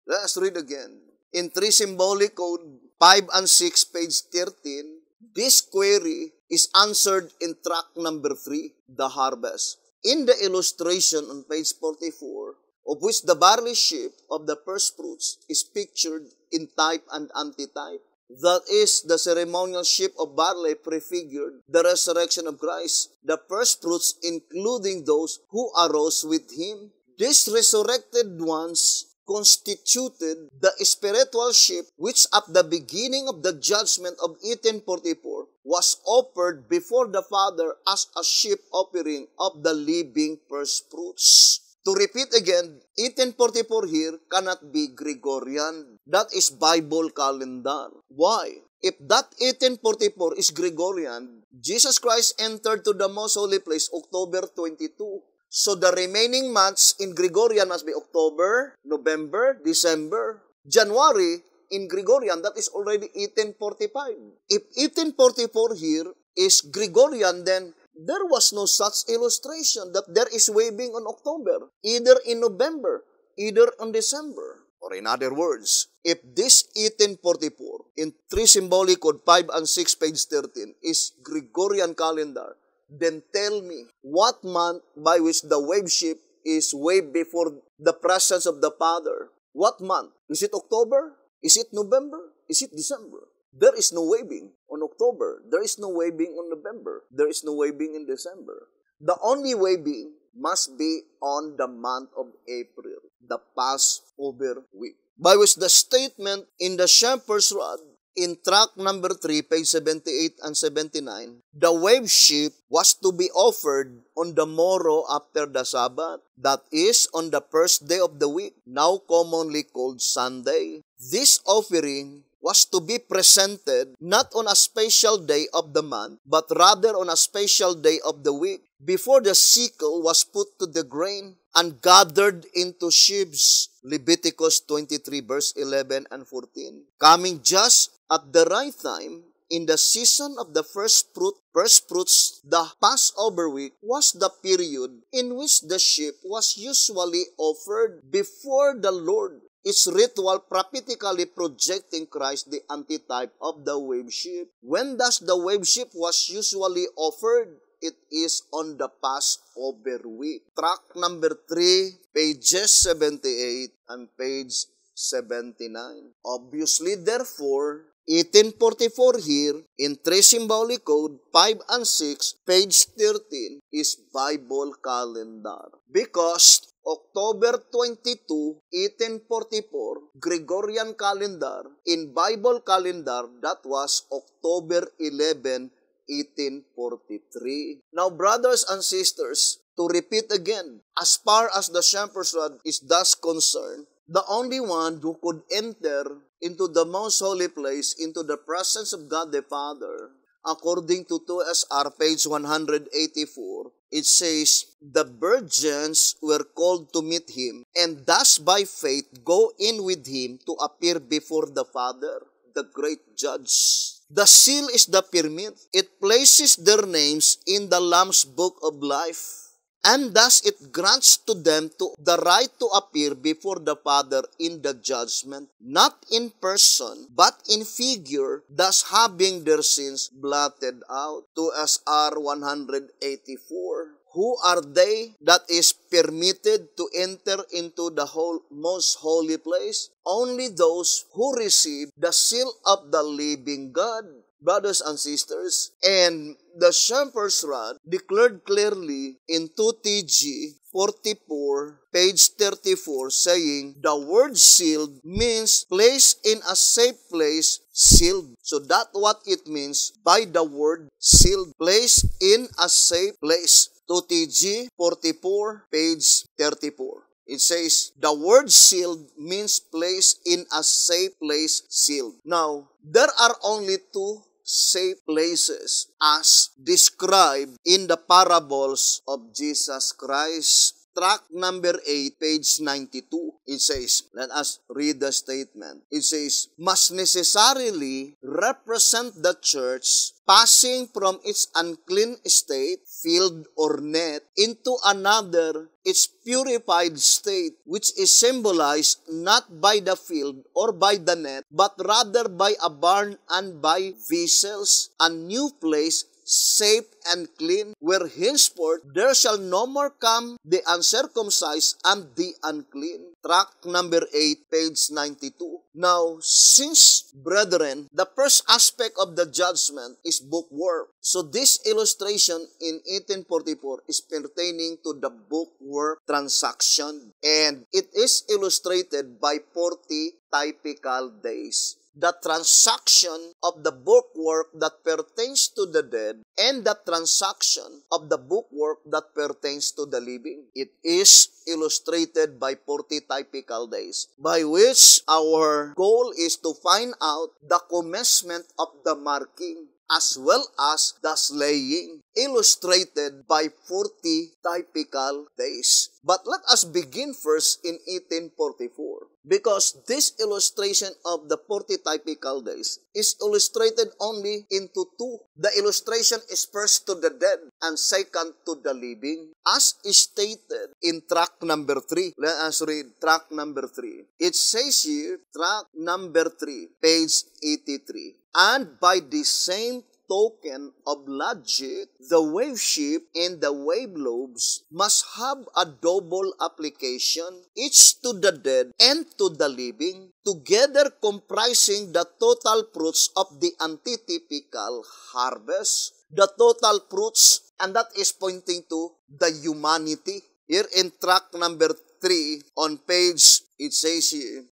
let us read again. In 3 Symbolic Code, 5 and 6, page 13, this query is answered in track number 3, the harvest. In the illustration on page 44, of which the barley sheaf of the first fruits is pictured in type and antitype, that is, the ceremonial sheaf of barley prefigured the resurrection of Christ, the first fruits including those who arose with Him, These resurrected ones constituted the spiritual sheep which at the beginning of the judgment of 1844 was offered before the Father as a sheep offering of the living first fruits. To repeat again, 1844 here cannot be Gregorian. That is Bible calendar. Why? If that 1844 is Gregorian, Jesus Christ entered to the most holy place October 22. So the remaining months in Gregorian must be October, November, December. January, in Gregorian, that is already 1845. If 1844 here is Gregorian, then there was no such illustration that there is waving on October, either in November, either on December. Or in other words, if this 1844 in 3 symbolic code 5 and 6 page 13 is Gregorian calendar, then tell me what month by which the wave ship is waved before the presence of the Father. What month? Is it October? Is it November? Is it December? There is no waving on October. There is no waving on November. There is no waving in December. The only waving must be on the month of April, the Passover week. By which the statement in the Shepherd's Rod in tract number 3, page 78 and 79, the wave sheep was to be offered on the morrow after the Sabbath, that is, on the first day of the week, now commonly called Sunday. This offering was to be presented not on a special day of the month, but rather on a special day of the week, before the sickle was put to the grain and gathered into sheaves. Leviticus 23 verse 11 and 14. Coming just at the right time, in the season of the first fruits, the Passover week was the period in which the sheep was usually offered before the Lord. Its ritual prophetically projecting Christ, the antitype of the wave sheep. When thus the wave sheep was usually offered? It is on the Passover week. Tract number 3, pages 78 and page 79. Obviously, therefore, 1844 here, in 3 symbolic code, 5 and 6, page 13, is Bible calendar. Because October 22, 1844, Gregorian calendar, in Bible calendar, that was October 11, 1843. Now, brothers and sisters, to repeat again, as far as the Shepherd's Rod is thus concerned, the only one who could enter into the most holy place, into the presence of God the Father, according to 2SR, page 184, it says, the virgins were called to meet him, and thus by faith go in with him to appear before the Father, the great judge. The seal is the permit. It places their names in the Lamb's book of life, and thus it grants to them the right to appear before the Father in the judgment, not in person, but in figure, thus having their sins blotted out. 2SR 184. Who are they that is permitted to enter into the most holy place? Only those who receive the seal of the living God, brothers and sisters. And the Shepherd's Rod declared clearly in 2TG 44, page 34, saying, the word sealed means placed in a safe place, sealed. So that's what it means by the word sealed, placed in a safe place. 2TG 44, page 34. It says, the word sealed means placed in a safe place, sealed. Now, there are only two safe places as described in the parables of Jesus Christ. Tract number 8, page 92. It says, let us read the statement. It says, must necessarily represent the church passing from its unclean state, field or net, into another, its purified state, which is symbolized not by the field or by the net, but rather by a barn and by vessels, a new place safe and clean, where henceforth there shall no more come the uncircumcised and the unclean. Tract number 8, page 92. Now, since, brethren, the first aspect of the judgment is bookwork, so this illustration in 1844 is pertaining to the bookwork transaction, and it is illustrated by 40 typical days. The transaction of the bookwork that pertains to the dead and the transaction of the bookwork that pertains to the living. It is illustrated by 40 typical days, by which our goal is to find out the commencement of the marking as well as the slaying, illustrated by 40 typical days. But let us begin first in 1844, because this illustration of the 40 typical days is illustrated only into two. The illustration is first to the dead and second to the living, as is stated in tract number 3. Let us read tract number 3. It says here, tract number 3, page 83. And by the same token of logic, the wave shape and the wave lobes must have a double application, each to the dead and to the living, together comprising the total fruits of the antitypical harvest. The total fruits, and that is pointing to the humanity. Here in tract number 3 on page, it says here,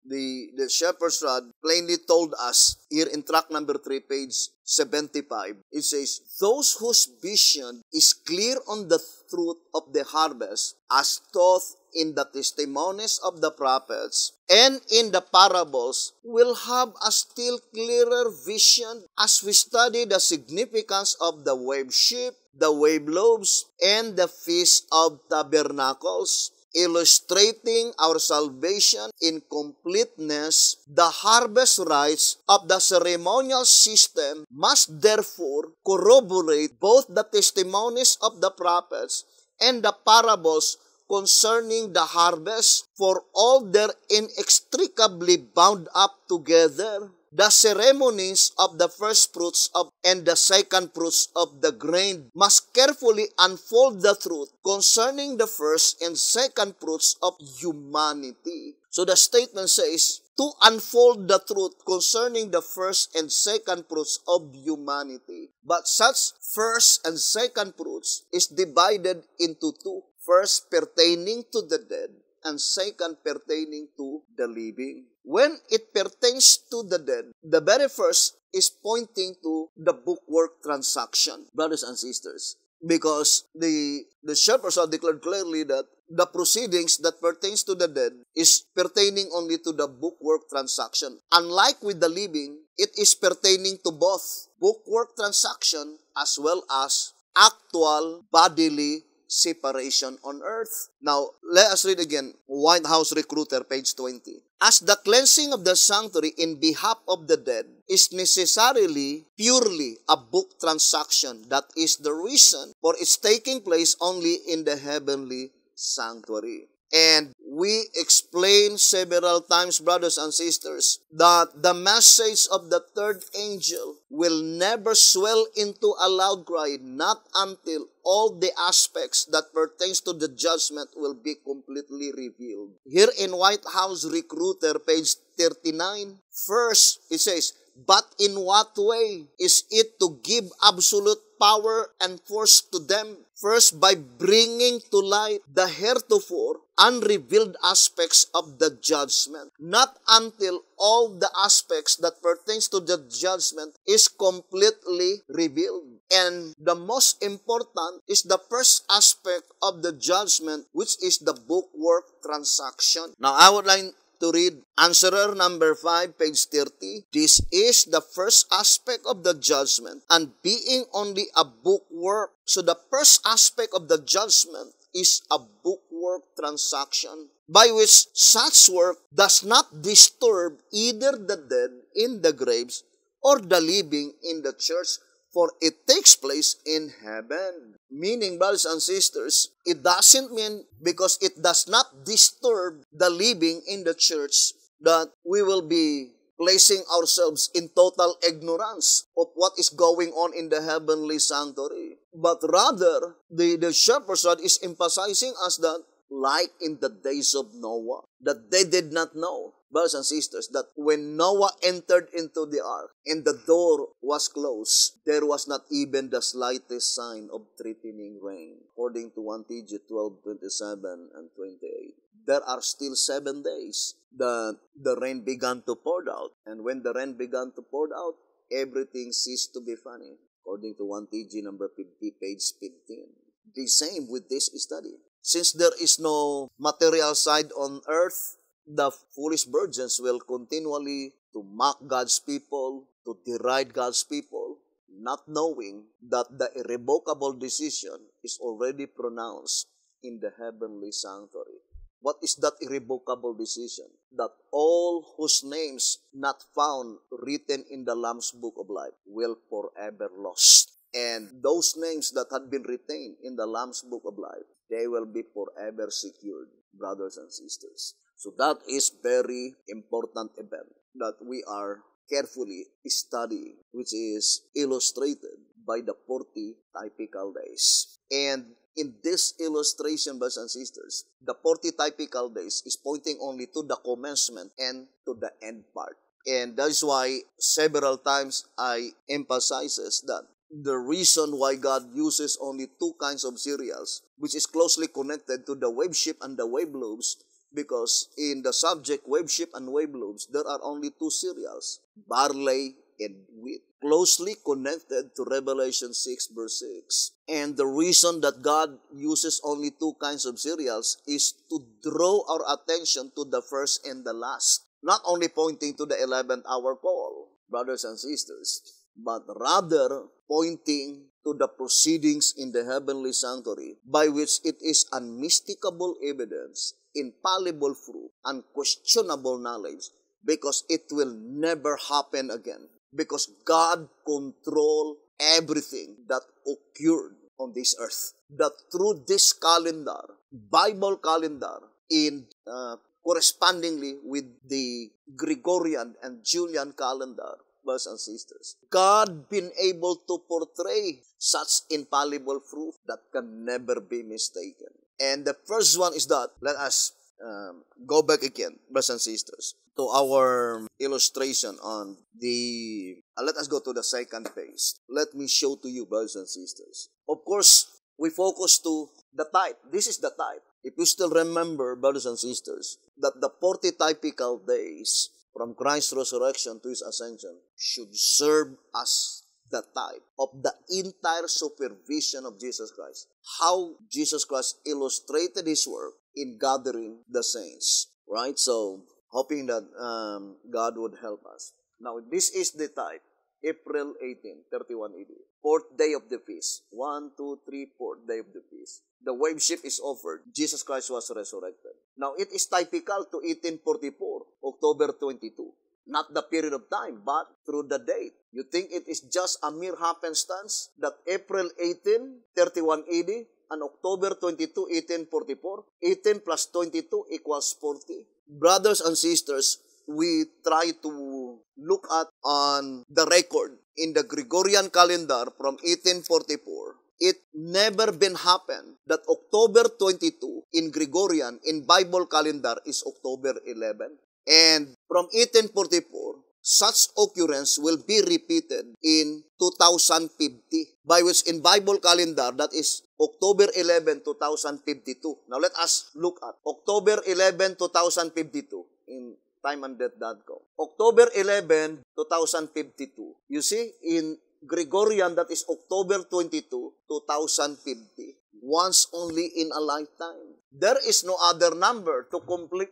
the shepherd's rod plainly told us here in tract number 3, page 75. It says, those whose vision is clear on the truth of the harvest, as taught in the testimonies of the prophets and in the parables, will have a still clearer vision as we study the significance of the wave sheep, the wave lobes, and the Feast of Tabernacles, illustrating our salvation in completeness. The harvest rites of the ceremonial system must therefore corroborate both the testimonies of the prophets and the parables concerning the harvest, for all they're inextricably bound up together. The ceremonies of the first fruits of and the second fruits of the grain must carefully unfold the truth concerning the first and second fruits of humanity. So the statement says, to unfold the truth concerning the first and second fruits of humanity. But such first and second fruits is divided into two. First pertaining to the dead, and second pertaining to the living. When it pertains to the dead, the very first is pointing to the bookwork transaction, brothers and sisters. Because the shepherds have declared clearly that the proceedings that pertains to the dead is pertaining only to the bookwork transaction. Unlike with the living, it is pertaining to both bookwork transaction as well as actual bodily separation on earth. Now, let us read again, White House Recruiter, page 20. As the cleansing of the sanctuary in behalf of the dead is necessarily purely a book transaction, that is the reason for its taking place only in the heavenly sanctuary. And we explained several times, brothers and sisters, that the message of the third angel will never swell into a loud cry, not until all the aspects that pertains to the judgment will be completely revealed. Here in White House Recruiter, page 39, first, it says, but in what way is it to give absolute power and force to them? First, by bringing to light the heretofore unrevealed aspects of the judgment. Not until all the aspects that pertains to the judgment is completely revealed. And the most important is the first aspect of the judgment, which is the bookwork transaction. Now, I would like to read answerer number 5, page 30. This is the first aspect of the judgment, and being only a bookwork, so the first aspect of the judgment is a bookwork transaction, by which such work does not disturb either the dead in the graves or the living in the church, for it takes place in heaven. Meaning, brothers and sisters, it doesn't mean because it does not disturb the living in the church that we will be placing ourselves in total ignorance of what is going on in the heavenly sanctuary. But rather, the shepherd's rod is emphasizing us that, like in the days of Noah, that they did not know, brothers and sisters, that when Noah entered into the ark and the door was closed, there was not even the slightest sign of threatening rain, according to 1 TG 12:27 and 28. There are still 7 days that the rain began to pour out. And when the rain began to pour out, everything ceased to be funny, according to 1 TG number 50, page 15. The same with this study. Since there is no material side on earth, the foolish virgins will continually to mock God's people, to deride God's people, not knowing that the irrevocable decision is already pronounced in the heavenly sanctuary. What is that irrevocable decision? That all whose names not found written in the Lamb's Book of Life will forever lost. And those names that had been retained in the Lamb's Book of Life, they will be forever secured, brothers and sisters. So that is very important event that we are carefully studying, which is illustrated by the 40 typical days. And in this illustration, brothers and sisters, the 40 typical days is pointing only to the commencement and to the end part. And that is why several times I emphasizes that the reason why God uses only 2 kinds of cereals, which is closely connected to the wave sheep and the wave loaves, because in the subject wave sheep and wave loaves, there are only 2 cereals, barley and wheat, closely connected to Revelation 6 verse 6. And the reason that God uses only 2 kinds of cereals is to draw our attention to the first and the last, not only pointing to the 11th hour call, brothers and sisters, but rather pointing to the proceedings in the heavenly sanctuary, by which it is unmistakable evidence, infallible proof, unquestionable knowledge, because it will never happen again. Because God controls everything that occurred on this earth. That through this calendar, Bible calendar, in correspondingly with the Gregorian and Julian calendar, brothers and sisters, God been able to portray such infallible proof that can never be mistaken. And the first one is that, let us go back again, brothers and sisters, to our illustration on the, let us go to the second page. Let me show to you, brothers and sisters. Of course, we focus to the type. This is the type. If you still remember, brothers and sisters, that the 40 typical days from Christ's resurrection to His ascension should serve as the type of the entire supervision of Jesus Christ. How Jesus Christ illustrated His work in gathering the saints. Right? So, hoping that God would help us. Now, this is the type. April 18, 31 AD. 4th day of the feast. 1, 2, 3, 4th day of the feast. The wave sheep is offered. Jesus Christ was resurrected. Now, it is typical to 1844, October 22. Not the period of time, but through the date. You think it is just a mere happenstance that April 18, 31 AD and October 22, 1844, 18 plus 22 equals 40. Brothers and sisters, we try to look at on the record in the Gregorian calendar from 1844. It never been happened that October 22 in Gregorian, in Bible calendar, is October 11. And from 1844, such occurrence will be repeated in 2050, by which in Bible calendar, that is October 11, 2052. Now let us look at October 11, 2052 in timeanddeath.com. October 11, 2052. You see, in Gregorian, that is October 22, 2050. Once only in a lifetime. There is no other number to complete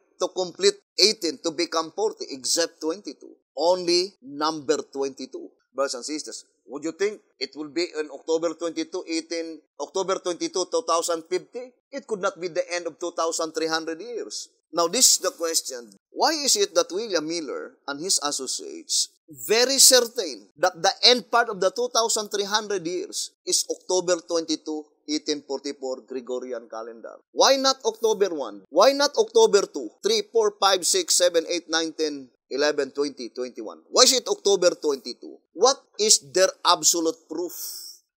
18 to become 40 except 22. Only number 22. Brothers and sisters, would you think it will be in October 22, 2050? It could not be the end of 2,300 years. Now, this is the question. Why is it that William Miller and his associates very certain that the end part of the 2,300 years is October 22, 1844 Gregorian calendar? Why not October 1? Why not October 2, 3, 4, 5, 6, 7, 8, 9, 10, 11, 20, 21. Why is it October 22? What is their absolute proof?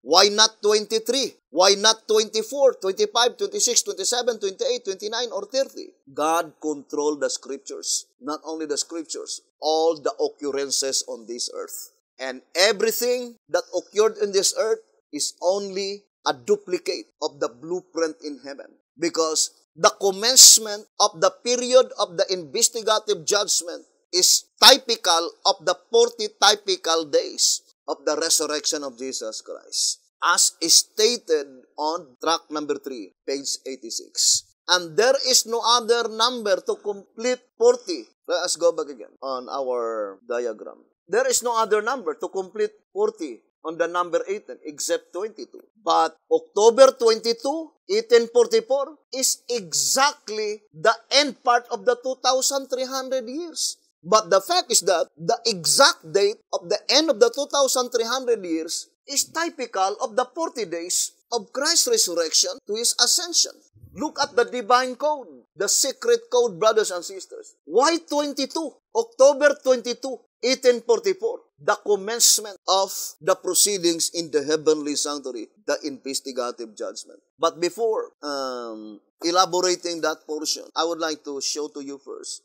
Why not 23? Why not 24, 25, 26, 27, 28, 29, or 30? God controlled the scriptures. Not only the scriptures, all the occurrences on this earth. And everything that occurred in this earth is only a duplicate of the blueprint in heaven. Because the commencement of the period of the investigative judgment is typical of the 40 typical days of the resurrection of Jesus Christ, as stated on track number 3, page 86. And there is no other number to complete 40. Let us go back again on our diagram. There is no other number to complete 40 on the number 18 except 22. But October 22, 1844 is exactly the end part of the 2,300 years. But the fact is that the exact date of the end of the 2,300 years is typical of the 40 days of Christ's resurrection to His ascension. Look at the divine code, the secret code, brothers and sisters. Why 22? October 22, 1844, the commencement of the proceedings in the heavenly sanctuary, the investigative judgment. But before elaborating that portion, I would like to show to you first,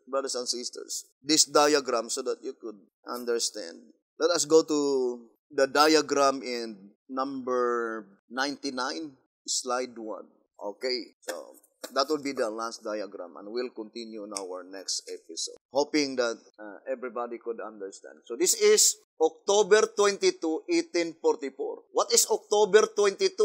brothers and sisters, this diagram so that you could understand. Let us go to the diagram in number 99, slide 1. Okay, so that will be the last diagram, and we'll continue in our next episode, hoping that everybody could understand. So this is October 22, 1844. What is October 22,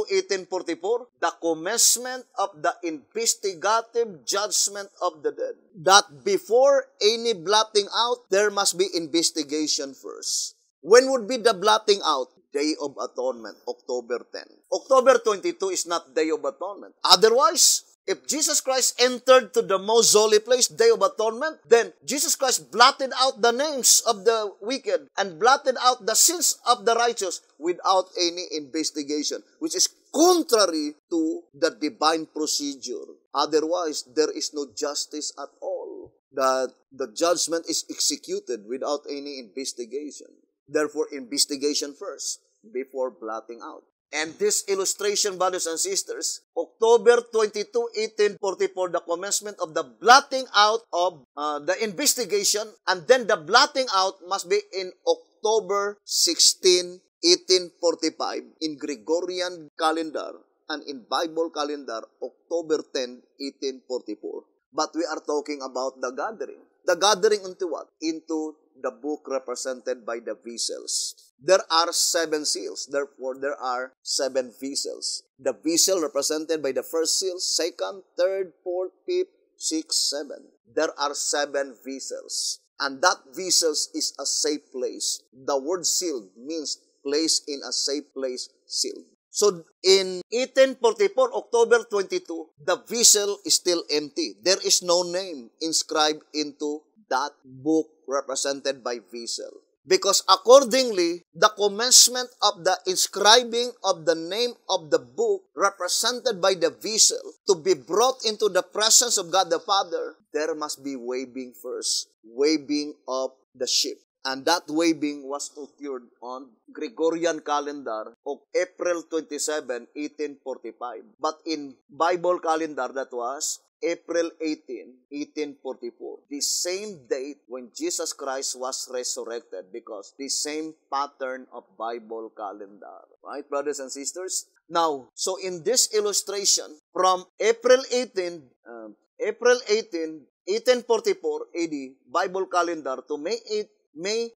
1844? The commencement of the investigative judgment of the dead. That before any blotting out, there must be investigation first. When would be the blotting out? Day of Atonement, October 10. October 22 is not Day of Atonement. Otherwise, if Jesus Christ entered to the most holy place, Day of Atonement, then Jesus Christ blotted out the names of the wicked and blotted out the sins of the righteous without any investigation, which is contrary to the divine procedure. Otherwise, there is no justice at all. That the judgment is executed without any investigation. Therefore, investigation first before blotting out. And this illustration, brothers and sisters, October 22, 1844, the commencement of the blotting out of the investigation, and then the blotting out must be in October 16, 1845, in Gregorian calendar, and in Bible calendar, October 10, 1844. But we are talking about the gathering. The gathering into what? Into the book represented by the vessels. There are 7 seals. Therefore, there are 7 vessels. The vessel represented by the first seal, second, third, fourth, fifth, sixth, 7. There are 7 vessels. And that vessels is a safe place. The word sealed means place in a safe place, sealed. So, in 1844, October 22, the vessel is still empty. There is no name inscribed into that book represented by vessel. Because accordingly, the commencement of the inscribing of the name of the book represented by the vessel to be brought into the presence of God the Father, there must be waving first. Waving of the ship. And that waving was occurred on Gregorian calendar of April 27, 1845. But in Bible calendar, that was April 18, 1844. The same date when Jesus Christ was resurrected, because the same pattern of Bible calendar. Right, brothers and sisters? Now, so in this illustration, from April 18, 1844 AD, Bible calendar, to May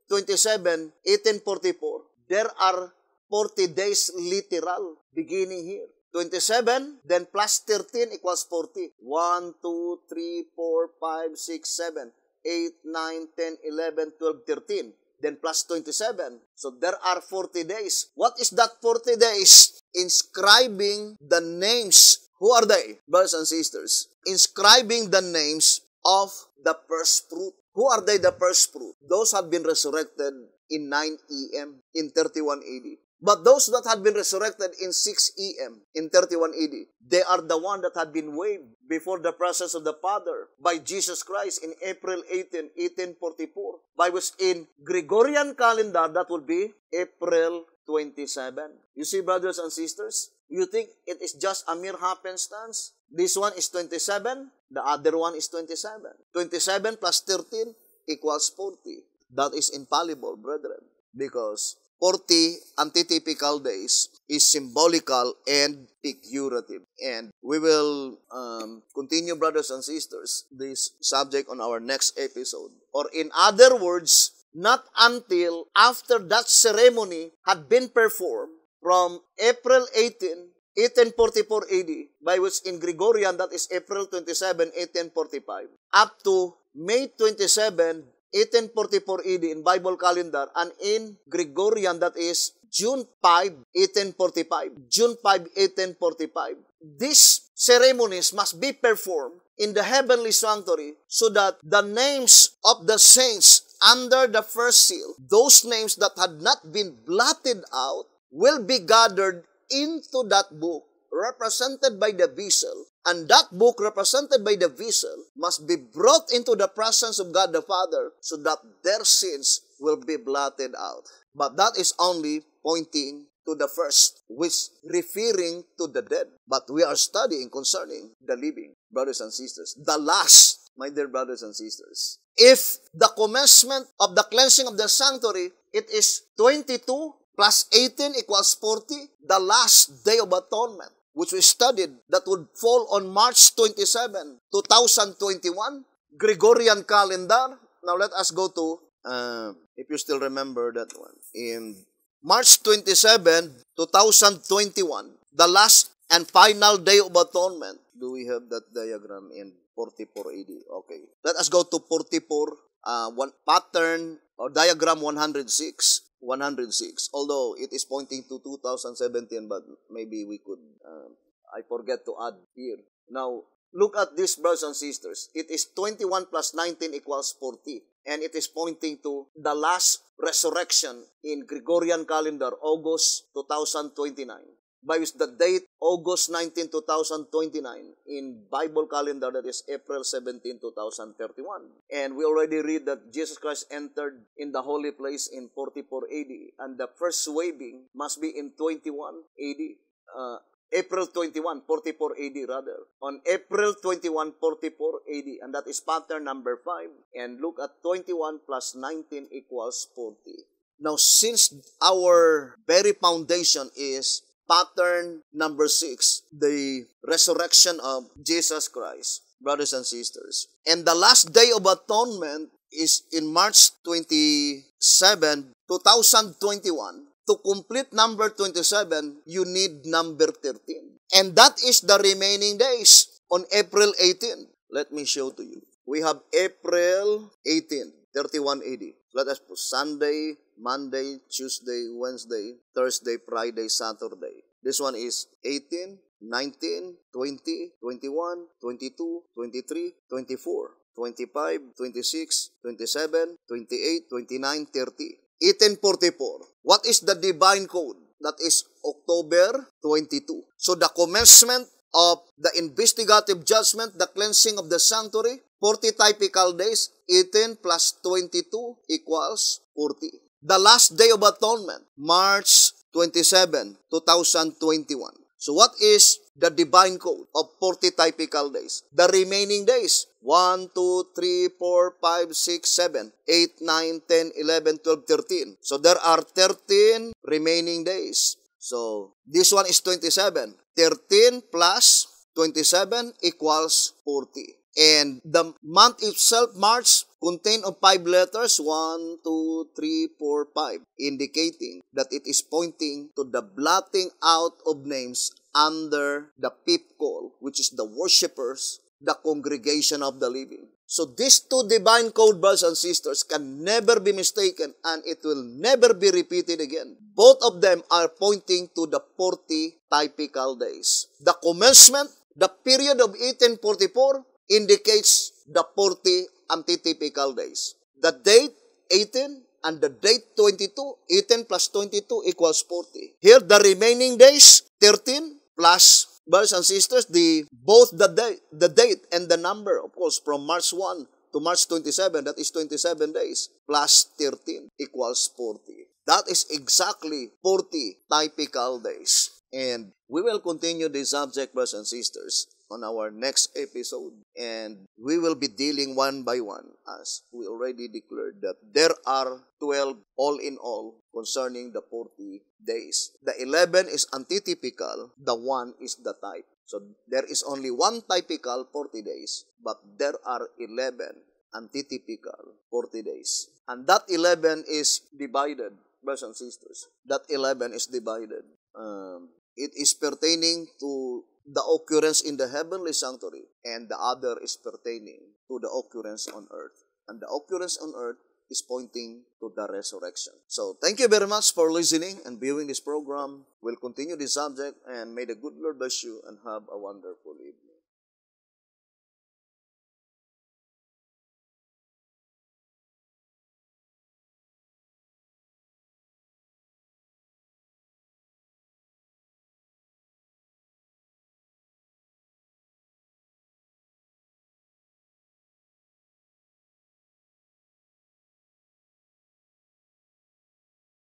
27, 1844, there are 40 days literal beginning here. 27, then plus 13 equals 40. 1, 2, 3, 4, 5, 6, 7, 8, 9, 10, 11, 12, 13. Then plus 27. So there are 40 days. What is that 40 days? Inscribing the names. Who are they, brothers and sisters? Inscribing the names of the first fruit. Who are they, the first fruit? Those have been resurrected in 9 EM in 31 AD. But those that had been resurrected in 6 EM in 31 AD, they are the one that had been waved before the presence of the Father by Jesus Christ in April 18, 1844. By which in Gregorian calendar, that would be April 27. You see, brothers and sisters, you think it is just a mere happenstance? This one is 27, the other one is 27. 27 plus 13 equals 40. That is infallible, brethren, because 40 antitypical days is symbolical and figurative. And we will continue, brothers and sisters, this subject on our next episode. Or in other words, not until after that ceremony had been performed from April 18, 1844 AD, by which in Gregorian, that is April 27, 1845, up to May 27, 1844 AD in Bible calendar, and in Gregorian, that is June 5, 1845. June 5, 1845. These ceremonies must be performed in the heavenly sanctuary so that the names of the saints under the first seal, those names that had not been blotted out, will be gathered into that book represented by the vessel, and that book represented by the vessel must be brought into the presence of God the Father so that their sins will be blotted out. But that is only pointing to the first, which referring to the dead. But we are studying concerning the living, brothers and sisters. The last, my dear brothers and sisters. If the commencement of the cleansing of the sanctuary, it is 22 plus 18 equals 40, the last day of atonement, which we studied, that would fall on March 27, 2021, Gregorian calendar. Now let us go to, if you still remember that one, in March 27, 2021, the last and final day of atonement. Do we have that diagram in 44 AD? Okay. Let us go to 44, one pattern or diagram 106. 106, although it is pointing to 2017, but maybe we could, I forget to add here. Now, look at this, brothers and sisters. It is 21 plus 19 equals 40, and it is pointing to the last resurrection in Gregorian calendar, August 2029. By which the date, August 19, 2029, in Bible calendar, that is April 17, 2031. And we already read that Jesus Christ entered in the holy place in 44 AD, and the first waving must be in 21 AD. April 21, 44 AD rather. On April 21, 44 AD, and that is pattern number 5. And look at 21 plus 19 equals 40. Now, since our very foundation is pattern number 6, the resurrection of Jesus Christ, brothers and sisters. And the last day of atonement is in March 27, 2021. To complete number 27, you need number 13. And that is the remaining days on April 18. Let me show to you. We have April 18, 31 AD. Let us put Sunday, Monday, Tuesday, Wednesday, Thursday, Friday, Saturday. This one is 18, 19, 20, 21, 22, 23, 24, 25, 26, 27, 28, 29, 30. 1844. What is the divine code? That is October 22. So the commencement of the investigative judgment, the cleansing of the sanctuary, 40 typical days, 18 plus 22 equals 40. The last day of atonement, March 27, 2021. So what is the divine code of 40 typical days? The remaining days, 1, 2, 3, 4, 5, 6, 7, 8, 9, 10, 11, 12, 13. So there are 13 remaining days. So this one is 27. 13 plus 27 equals 40. And the month itself, March, contains of 5 letters, 1, 2, 3, 4, 5, indicating that it is pointing to the blotting out of names under the fifth call, which is the worshippers, the congregation of the living. So these two divine code, brothers and sisters, can never be mistaken, and it will never be repeated again. Both of them are pointing to the 40 typical days. The commencement, the period of 1844, indicates the 40 antitypical days. The date 18 and the date 22, 18 plus 22 equals 40. Here, the remaining days, 13 plus brothers and sisters, both the date and the number, of course, from March 1 to March 27, that is 27 days, plus 13 equals 40. That is exactly 40 typical days. And we will continue this subject, brothers and sisters, on our next episode. And we will be dealing one by one, as we already declared that there are 12 all in all concerning the 40 days. The 11 is antitypical, the 1 is the type. So there is only one typical 40 days, but there are 11 antitypical 40 days. And that 11 is divided, brothers and sisters. That 11 is divided. It is pertaining to the occurrence in the heavenly sanctuary, and the other is pertaining to the occurrence on earth. And the occurrence on earth is pointing to the resurrection. So, thank you very much for listening and viewing this program. We'll continue this subject, and may the good Lord bless you and have a wonderful